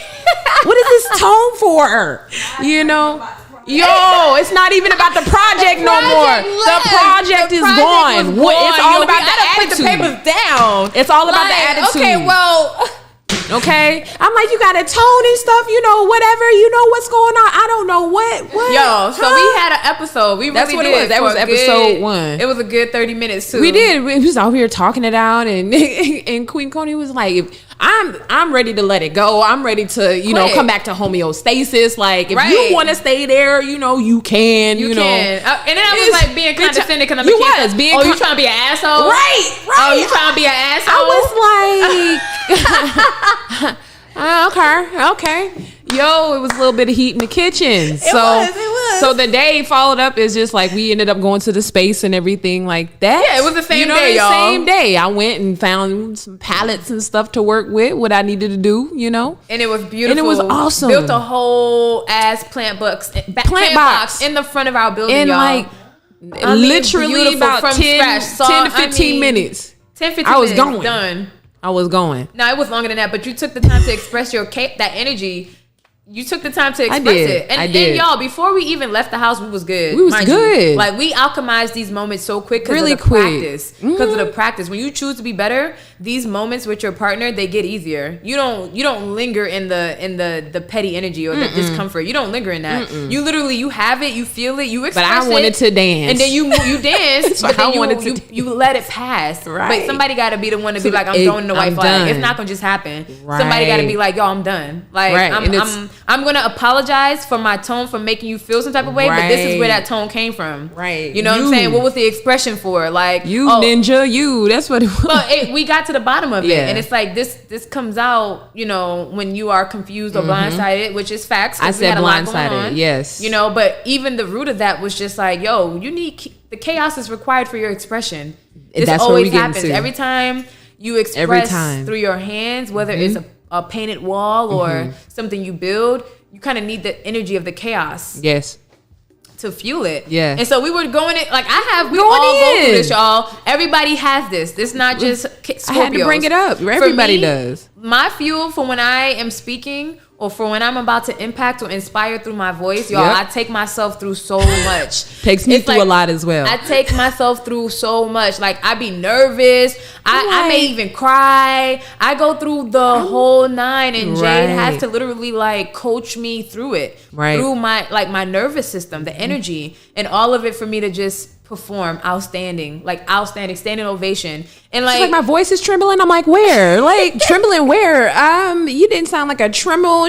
What is this tone for? You know. Yo, it's not even about the project no more. The project is gone. It's all about the attitude. Put the papers down. It's all about the attitude. Okay, well. Okay, I'm like, you got a tone and stuff, whatever, what's going on. I don't know what. Yo, so we had an episode. We That's really what did. It was. That was episode 1. It was a good 30 minutes too. We did. We was out here talking it out, and Queen Coney was like, I'm ready to let it go. I'm ready to, come back to homeostasis. Like, if you want to stay there, you can. You can. And then I was like being condescending because I'm you trying to be an asshole? Right. Oh, you trying to be an asshole? I was like, okay. Yo, it was a little bit of heat in the kitchen. It was. So the day followed up is just like we ended up going to the space and everything like that. Yeah, it was the same day, y'all. Same day. I went and found some pallets and stuff to work with, what I needed to do, And it was beautiful. And it was awesome. Built a whole ass plant box in the front of our building, and y'all. Literally about 10 to 15 minutes. 10, 15 minutes. I was going. No, it was longer than that, but you took the time to express that energy. You took the time to express it. And y'all, before we even left the house, we was good. We was good. Like, we alchemized these moments so quick because of the practice. Because of the practice. When you choose to be better, these moments with your partner, they get easier. You don't linger in the petty energy or the discomfort. You don't linger in that. You literally, you have it, you feel it, you express it. But I wanted to dance. And then you dance, but then you let it pass. Right. But somebody got to be the one to be like, I'm throwing the white flag. It's not going to just happen. Right. Somebody got to be like, yo, I'm done. Like, I'm going to apologize for my tone for making you feel some type of way, but this is where that tone came from. Right. You know what I'm saying? What was the expression for? Like, ninja, that's what it was. But we got to the bottom of it. And it's like, this comes out, when you are confused or blindsided, which is facts. I said blindsided, yes. But even the root of that was just like, yo, the chaos is required for your expression. This always happens. Every time you express through your hands, whether it's a painted wall or something you build, you kind of need the energy of the chaos. Yes. To fuel it. Yeah. And so we were going in, like we all go through this, y'all. Everybody has this. This is not just Scorpios. I had to bring it up. Everybody does. My fuel for when I am speaking or for when I'm about to impact or inspire through my voice, y'all, I take myself through so much. Takes me through a lot as well. I take myself through so much. Like, I be nervous. I may even cry. I go through the whole nine, and Jade has to literally like coach me through it. Right. Through my nervous system, the energy, and all of it for me to just perform outstanding, standing ovation. And like my voice is trembling. I'm like, where? Like, trembling where? You didn't sound like a trimmer,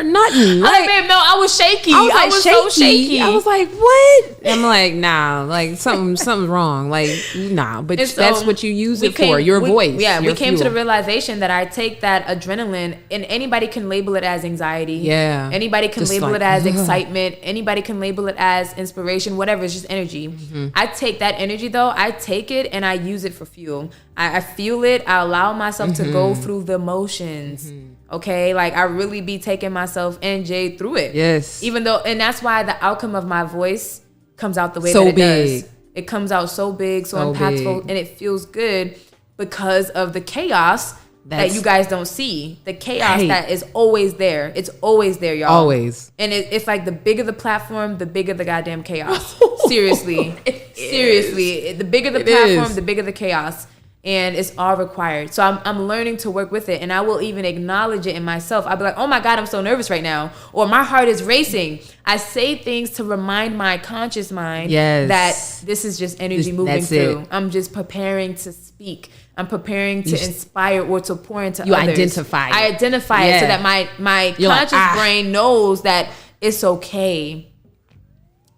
nothing. Like, I was shaky. I was so shaky. I was like, what? I'm like, nah, like something's wrong. Like, nah, but so that's what you use it for, your voice. Yeah, we came fuel. to the realization that I take that adrenaline, and anybody can label it as anxiety. Yeah. Anybody can label it as excitement. Anybody can label it as inspiration, whatever. It's just energy. I take that energy though, I take it and I use it for fuel. I feel it. I allow myself to go through the motions. Okay, like I really be taking myself and Jade through it. Yes. Even though, and that's why the outcome of my voice comes out the way that it does. It comes out so big, so impactful, and it feels good because of the chaos that you guys don't see. The chaos that is always there. It's always there, y'all. Always. And it's like the bigger the platform, the bigger the goddamn chaos. Seriously. Seriously. The bigger the platform, the bigger the chaos. And it's all required. So I'm learning to work with it. And I will even acknowledge it in myself. I'll be like, oh my God, I'm so nervous right now. Or my heart is racing. I say things to remind my conscious mind that this is just energy moving through. I'm just preparing to speak. I'm preparing to inspire or to pour into others. Identify it. I identify it so that my conscious brain knows that it's okay.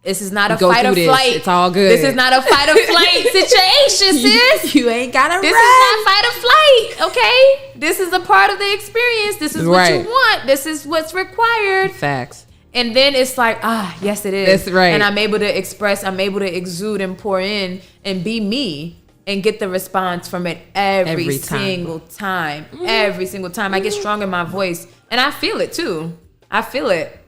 This is not a fight or flight. It's all good. This is not a fight or flight situation, sis. You ain't gotta run. This is not fight or flight, okay? This is a part of the experience. This is what you want. This is what's required. Facts. And then it's like, yes, it is. That's right. And I'm able to express, I'm able to exude and pour in and be me and get the response from it every single time. Every single time. I get strong in my voice. And I feel it too. I feel it.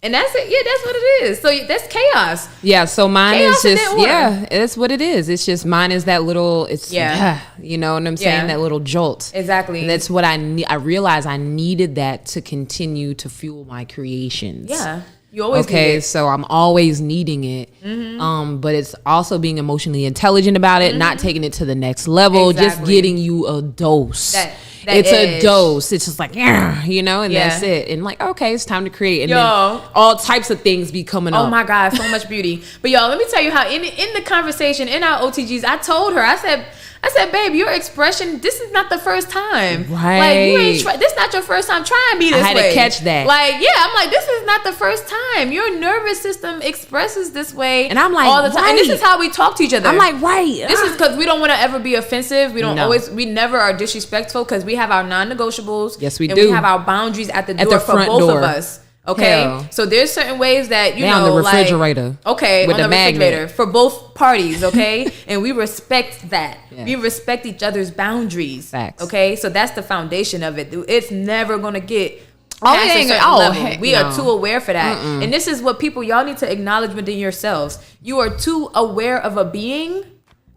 And that's it. Yeah, that's what it is. So that's chaos. Yeah. So mine chaos is just, that's what it is. It's just, mine is that little, you know what I'm saying? That little jolt. Exactly. And that's what I need. I realized I needed that to continue to fuel my creations. Yeah. You always need it. So I'm always needing it. But it's also being emotionally intelligent about it, not taking it to the next level, just getting you a dose. It's a dose. It's just like, you know, and that's it. And like, okay, it's time to create. And then all types of things be coming up. Oh my God, so much beauty. But y'all, let me tell you how in the conversation, in our OTGs, I told her, I said, babe, your expression, this is not the first time. Right. Like, you ain't this not your first time trying me this way. I had to catch that. Like, yeah, I'm like, this is not the first time. Your nervous system expresses this way. And I'm like, all the time. And this is how we talk to each other. I'm like, This is because we don't want to ever be offensive. We don't we never are disrespectful because we have our non-negotiables. Yes, we do. And we have our boundaries at the door for both of us. Okay, so there's certain ways that you know, on the refrigerator. Like, okay, with on the refrigerator magnet. for both parties. Okay, and we respect that. Yeah. We respect each other's boundaries. Facts. Okay, so that's the foundation of it. It's never gonna get past a certain level. We are too aware for that, and this is what y'all need to acknowledge within yourselves. You are too aware of a being,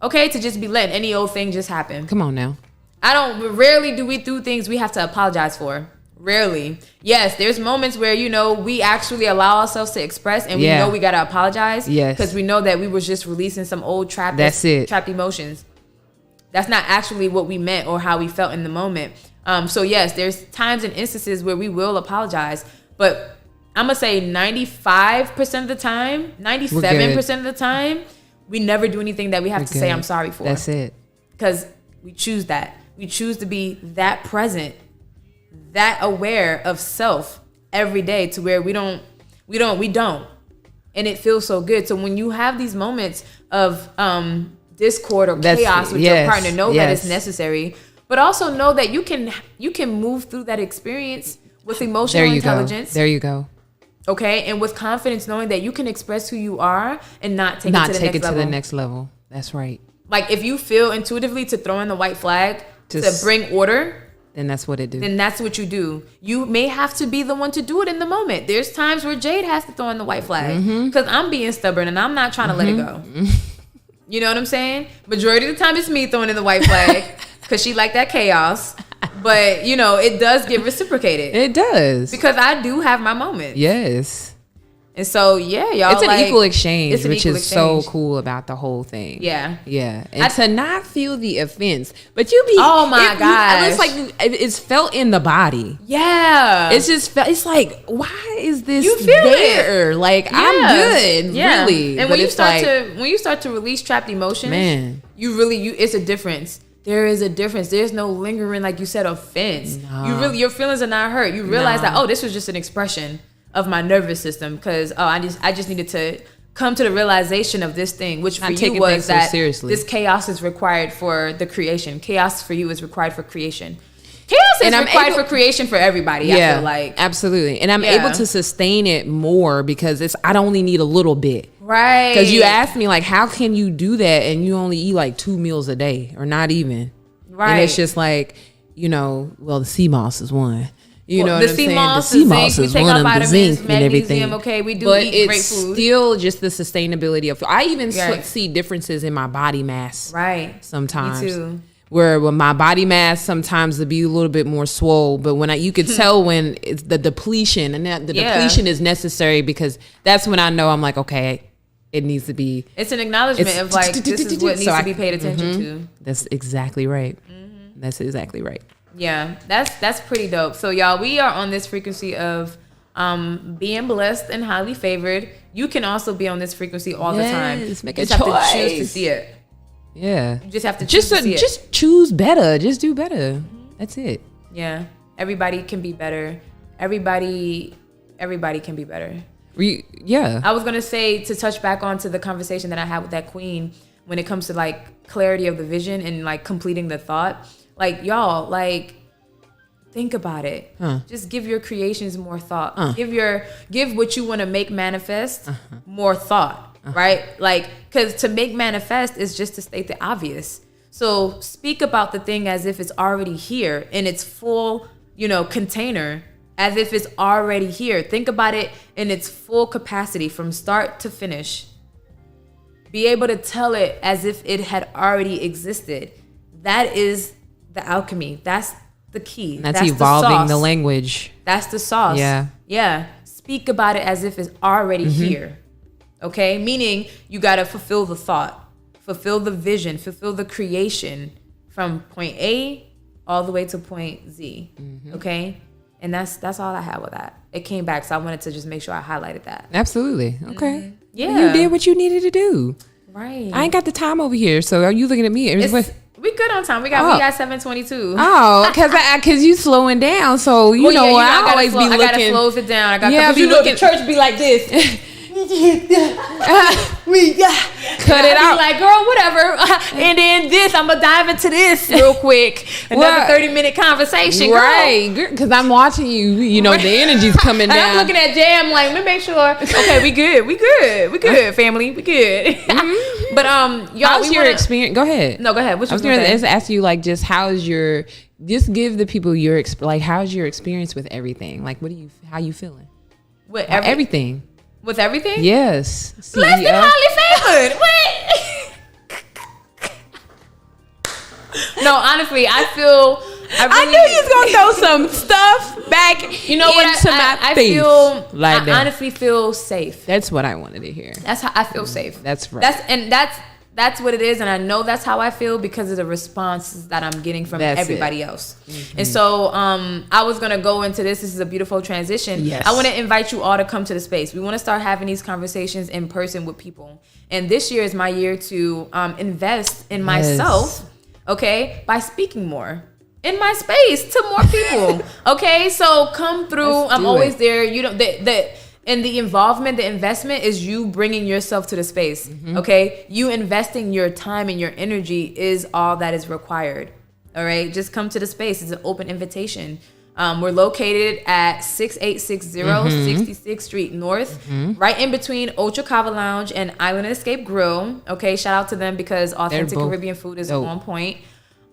okay, to just be letting any old thing just happen. Come on now. Rarely do we do things we have to apologize for. Rarely. Yes, there's moments where, you know, we actually allow ourselves to express and we know we got to apologize. Yes. Because we know that we was just releasing some old trapped emotions. That's not actually what we meant or how we felt in the moment. So yes, there's times and instances where we will apologize. But I'm going to say 95% of the time, 97% of the time, we never do anything that we have to say I'm sorry for. That's it. Because we choose that. We choose to be that present, that aware of self every day to where we don't. And it feels so good. So when you have these moments of discord or chaos with your partner, know that it's necessary, but also know that you can move through that experience with emotional intelligence. There you go. Okay, and with confidence, knowing that you can express who you are and not take it to the next level. That's right. Like if you feel intuitively to throw in the white flag to bring order, then that's what it do. Then that's what you do. You may have to be the one to do it in the moment. There's times where Jade has to throw in the white flag because I'm being stubborn and I'm not trying to let it go. You know what I'm saying? Majority of the time it's me throwing in the white flag because she like that chaos. But, you know, it does get reciprocated. It does. Because I do have my moments. Yes. And so, yeah, y'all. It's an equal exchange, which is exchange. so cool about the whole thing. Yeah. Yeah. And to not feel the offense. But you be. Oh, my gosh. It's like it's felt in the body. Yeah. It's just felt. It's like, why is this you feel there? It. Like, yeah. I'm good. Yeah. Really. And when you start to release trapped emotions, man, it's a difference. There is a difference. There's no lingering, like you said, offense. No. Your feelings are not hurt. You realize that, this was just an expression of my nervous system because I just needed to come to the realization of this thing, which for you was that this chaos is required for the creation. Chaos for you is required for creation. Chaos is required for creation for everybody. Yeah, I feel like absolutely, and I'm able to sustain it more because I don't only need a little bit. Right. Because you asked me, like, how can you do that and you only eat like 2 meals a day or not even? Right. And it's just like, the sea moss is one. You know what I'm saying? The sea moss is one of the zinc and everything. Okay, we do eat great food. But it's still just the sustainability of. I even see differences in my body mass. Right. Sometimes. Me too. Where when my body mass sometimes to be a little bit more swole, but when you could tell when it's the depletion and that the depletion is necessary because that's when I know I'm like, okay, it needs to be. It's an acknowledgement of like this is what needs to be paid attention to. That's exactly right. That's exactly right. Yeah, that's pretty dope. So y'all, we are on this frequency of being blessed and highly favored. You can also be on this frequency all the time. Make you a just choice. have to choose to see it. Yeah. You just have to choose to see it. Just choose better. Just do better. That's it. Yeah. Everybody can be better. Everybody can be better. Yeah. I was going to say, to touch back onto the conversation that I had with that queen when it comes to like clarity of the vision and like completing the thought. Like, y'all, like, think about it. Just give your creations more thought. Give what you want to make manifest more thought, right? Like, because to make manifest is just to state the obvious. So speak about the thing as if it's already here in its full, container, as if it's already here. Think about it in its full capacity from start to finish. Be able to tell it as if it had already existed. That is the alchemy. That's the key. That's evolving the language. That's the sauce. Yeah. Speak about it as if it's already here. Okay? Meaning you got to fulfill the thought, fulfill the vision, fulfill the creation from point A all the way to point Z. Okay? And that's all I had with that. It came back, so I wanted to just make sure I highlighted that. Absolutely. Okay. Yeah. You did what you needed to do. Right. I ain't got the time over here, so are you looking at me? We good on time. We got 7:22. Oh, because you slowing down. So I always be looking. I gotta slow it down. The church be like this. Cut it out. Like, girl, whatever. And then I'm gonna dive into this real quick. Another 30-minute conversation, girl. Right? Because I'm watching you. The energy's coming down. I'm looking at Jam like, let me make sure. Okay, we good, family, we good. But y'all, how's your experience? Go ahead. No, go ahead. What you I was going to ask you, like, just just give the people your how's your experience with everything? Like, how you feeling? With everything. With everything? Yes. Blessed and highly favored. What? No, honestly, I knew you was gonna throw some stuff back. You know what? I honestly feel safe. That's what I wanted to hear. That's how I feel safe. That's right. That's what it is, and I know that's how I feel because of the responses that I'm getting from everybody else. And so I was going to go into this. This is a beautiful transition. Yes. I want to invite you all to come to the space. We want to start having these conversations in person with people. And this year is my year to invest in myself, okay, by speaking more in my space to more people. Okay, so come through. I'm always there. And the involvement, the investment is you bringing yourself to the space, okay? You investing your time and your energy is all that is required, all right? Just come to the space. It's an open invitation. We're located at 6860 66th Street North, right in between Ultra Cava Lounge and Island Escape Grill, okay? Shout out to them because authentic Caribbean food is on point.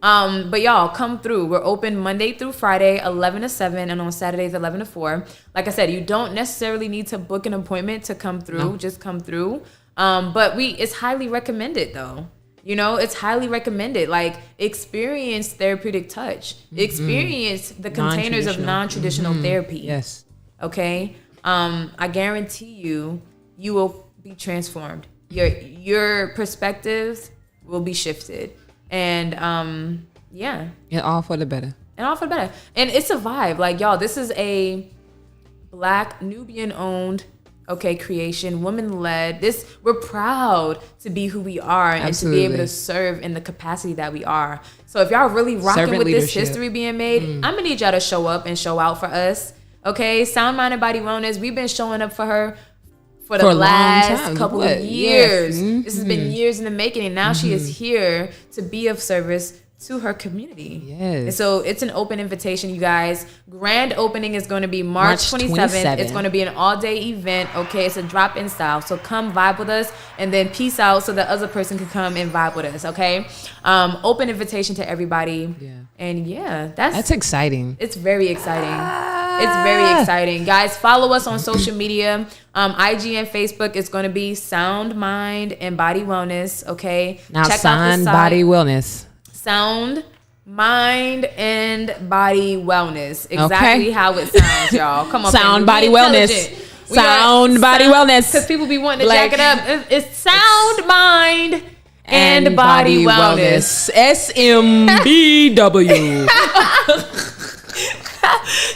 But y'all, come through. We're open Monday through Friday, 11 to 7, and on Saturdays, 11 to 4. Like I said, you don't necessarily need to book an appointment to come through. No. Just come through. But it's highly recommended, though. You know, it's highly recommended. Like, experience therapeutic touch. Experience the containers of non-traditional therapy. Yes. Okay? I guarantee you will be transformed. Your perspectives will be shifted. And yeah. And all for the better. And it's a vibe. Like, y'all, this is a Black, Nubian-owned, creation, woman-led. We're proud to be who we are and to be able to serve in the capacity that we are. So if y'all really rocking with this history being made, I'm going to need y'all to show up and show out for us. Okay? Sound Mind and Body Wellness, we've been showing up for her for the last couple of years. Yes. This has been years in the making, and now she is here to be of service to her community. Yes. And so it's an open invitation, you guys. Grand opening is going to be March 27th. It's going to be an all-day event. Okay, it's a drop-in style. So come vibe with us, and then peace out so the other person can come and vibe with us. Okay, open invitation to everybody. Yeah. And yeah, that's exciting. It's very exciting. It's very exciting. Guys, follow us on social media. IG and Facebook is going to be Sound Mind and Body Wellness. Okay. Now, check out the site. Body Wellness. Sound, Mind, and Body Wellness. Exactly how it sounds, y'all. Come on. Sound, Body Wellness. Sound, Body Wellness. Because people be wanting to jack it up. It's Sound, Mind, and Body Wellness. SMBW.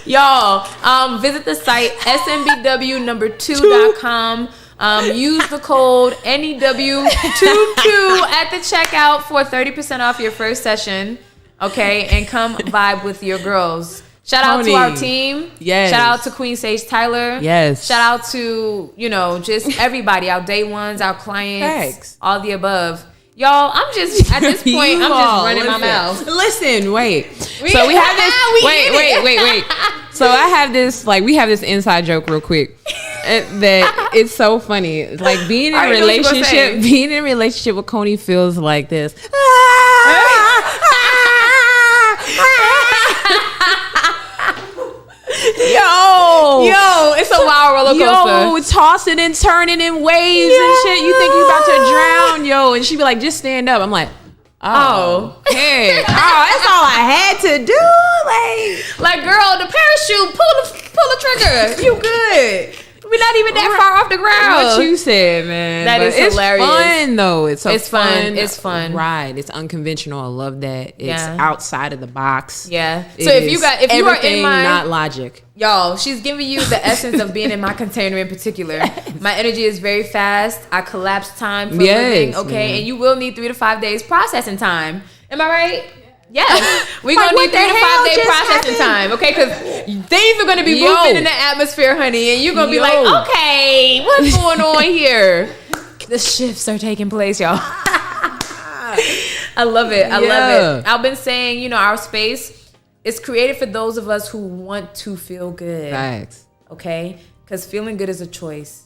Y'all, visit the site smbw2.com. Use the code NEW22 at the checkout for 30% off your first session. Okay, and come vibe with your girls. Shout out to our team. Yes. Shout out to Queen Sage Tyler. Yes. Shout out to, just everybody, our day ones, our clients, Thanks. All the above. Y'all, I'm just, at this point, I'm just running my mouth. Listen, wait. So we have this, wait. So I have this, we have this inside joke real quick. That it's so funny. Like being in a relationship with Coney feels like this. Yo, it's a wild roller coaster. Yo, tossing and turning in waves and shit. You think you about to drown, and she be like, just stand up. I'm like, hey, that's all I had to do. Like girl, the parachute, pull the trigger. You good. We're not even that far off the ground. What you said, man. That is hilarious. It's fun, though. It's fun. It's fun. Right. It's unconventional. I love that. It's outside of the box. Yeah. So if you are in my, not logic. Y'all, she's giving you the essence of being in my container in particular. My energy is very fast. I collapse time for living. Okay. Man. And you will need 3 to 5 days processing time. Am I right? Yes, we're gonna need 3 to 5 day processing time, okay? Because things are gonna be moving in the atmosphere, honey, and you're gonna be like, okay, what's going on here? The shifts are taking place, y'all. I love it. I love it. I've been saying, our space is created for those of us who want to feel good. Thanks. Okay, because feeling good is a choice.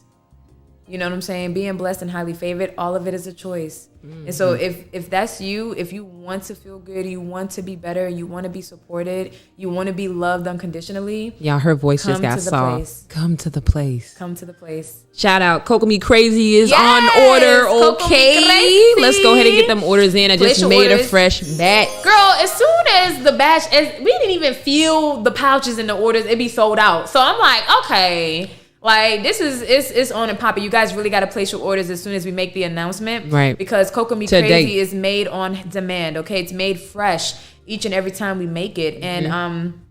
You know what I'm saying? Being blessed and highly favored, all of it is a choice. Mm-hmm. And so if that's you, if you want to feel good, you want to be better, you want to be supported, you want to be loved unconditionally. Yeah, her voice just got soft. Come to the place. Come to the place. Shout out. Coco Me Crazy is on order. Okay. Let's go ahead and get them orders in. I just made a fresh batch. Girl, as soon as the batch, we didn't even feel the pouches in the orders, it'd be sold out. So I'm like, okay. Like, this is, it's on and popping. You guys really got to place your orders as soon as we make the announcement. Right. Because Coco Me Crazy is made on demand, okay? It's made fresh each and every time we make it. Mm-hmm. And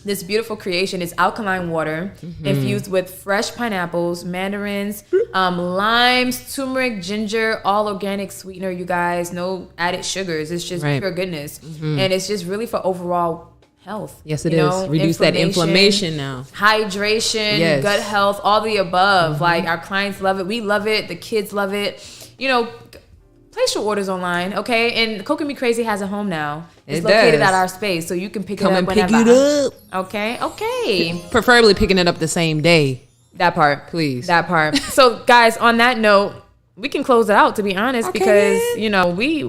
this beautiful creation is alkaline water infused with fresh pineapples, mandarins, limes, turmeric, ginger, all organic sweetener, you guys. No added sugars. It's just pure goodness. Mm-hmm. And it's just really for overall health. Yes, it is. Reduce that inflammation now. Hydration, gut health, all the above. Mm-hmm. Like, our clients love it. We love it. The kids love it. Place your orders online, okay? And Coco Me Crazy has a home now. It's located at our space, so you can pick it up whenever. Come and pick it up. Okay. Preferably picking it up the same day. That part. Please. That part. So, guys, on that note, we can close it out, to be honest, Okay, because then. you know we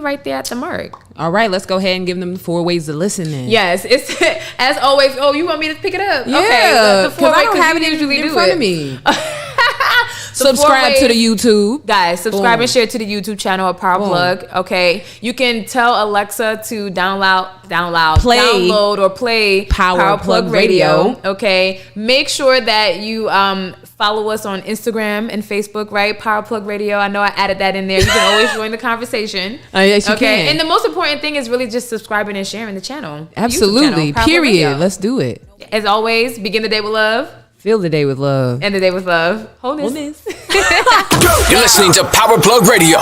right there at the mark. All right, let's go ahead and give them 4 ways to listen then. Yes, it's as always. Oh, you want me to pick it up? Yeah, Okay, because I don't have it in front of me. The 4 Subscribe to the ways- YouTube. Guys, subscribe Boom. and share to the YouTube channel of Power Boom. Plug. Okay, you can tell Alexa to Play. download or play Power Plug Radio. Okay, make sure that you follow us on Instagram and Facebook. Right, Power Plug Radio. I know I added that in there. You can always join the conversation. Yes, you Okay, can. and the most important thing is really just subscribing and sharing the channel. YouTube Absolutely. channel, Power Plug Period. Radio. Let's do it. As always, begin the day with love, Feel the day with love. end the day with love. Wholeness. You're listening to Power Plug Radio.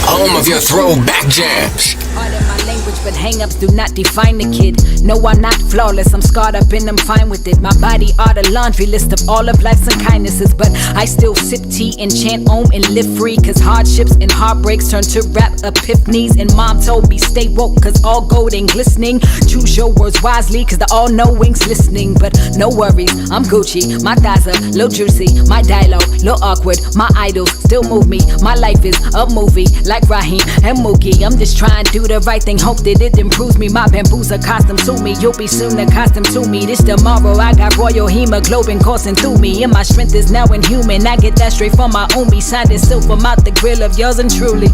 Home of your throwback jams. Pardon my language, but hang-ups do not define the kid. No, I'm not flawless, I'm scarred up and I'm fine with it. My body are the laundry list of all of life's unkindnesses, but I still sip tea and chant om and live free, cause hardships and heartbreaks turn to rap epiphanies. And mom told me stay woke, cause all gold ain't glistening. Choose your words wisely, cause the all-knowing's listening. But no worries, I'm Gucci, my thighs are little juicy, my dialogue little awkward, my idols still move me. My life is a movie, like Raheem and Mookie. I'm just trying to do the right thing, hope that it improves me. My bamboos accustomed to me, you'll be soon accustomed to me. This tomorrow, I got royal hemoglobin coursing through me, and my strength is now inhuman. I get that straight from my own, signed in silver mouth, the grill of yours and truly.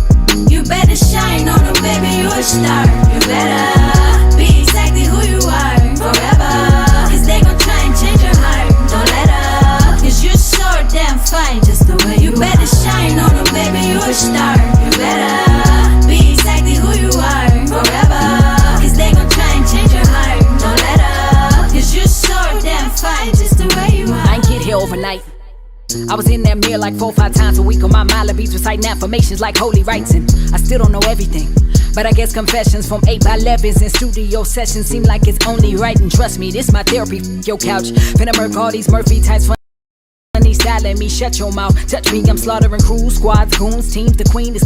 You better shine on them, baby, you a star. You better be exactly who you are forever. Cause they gon' try and change your heart. Don't let up, cause you're so damn fine just the way you better shine on them, baby, you a star. You better be exactly who you are forever. Cause they gon' try and change your heart. Don't let up, cause you're so damn fine just the way you are. I ain't get here overnight. I was in that mirror like 4 or 5 times a week on my Malibis, reciting affirmations like holy rites, and I still don't know everything. But I guess confessions from 8x11s and studio sessions seem like it's only right. And trust me, this my therapy. Your couch, finna murk all these Murphy types. Funny styling me, shut your mouth. Touch me, I'm slaughtering crews, squads, goons, teams. The queen is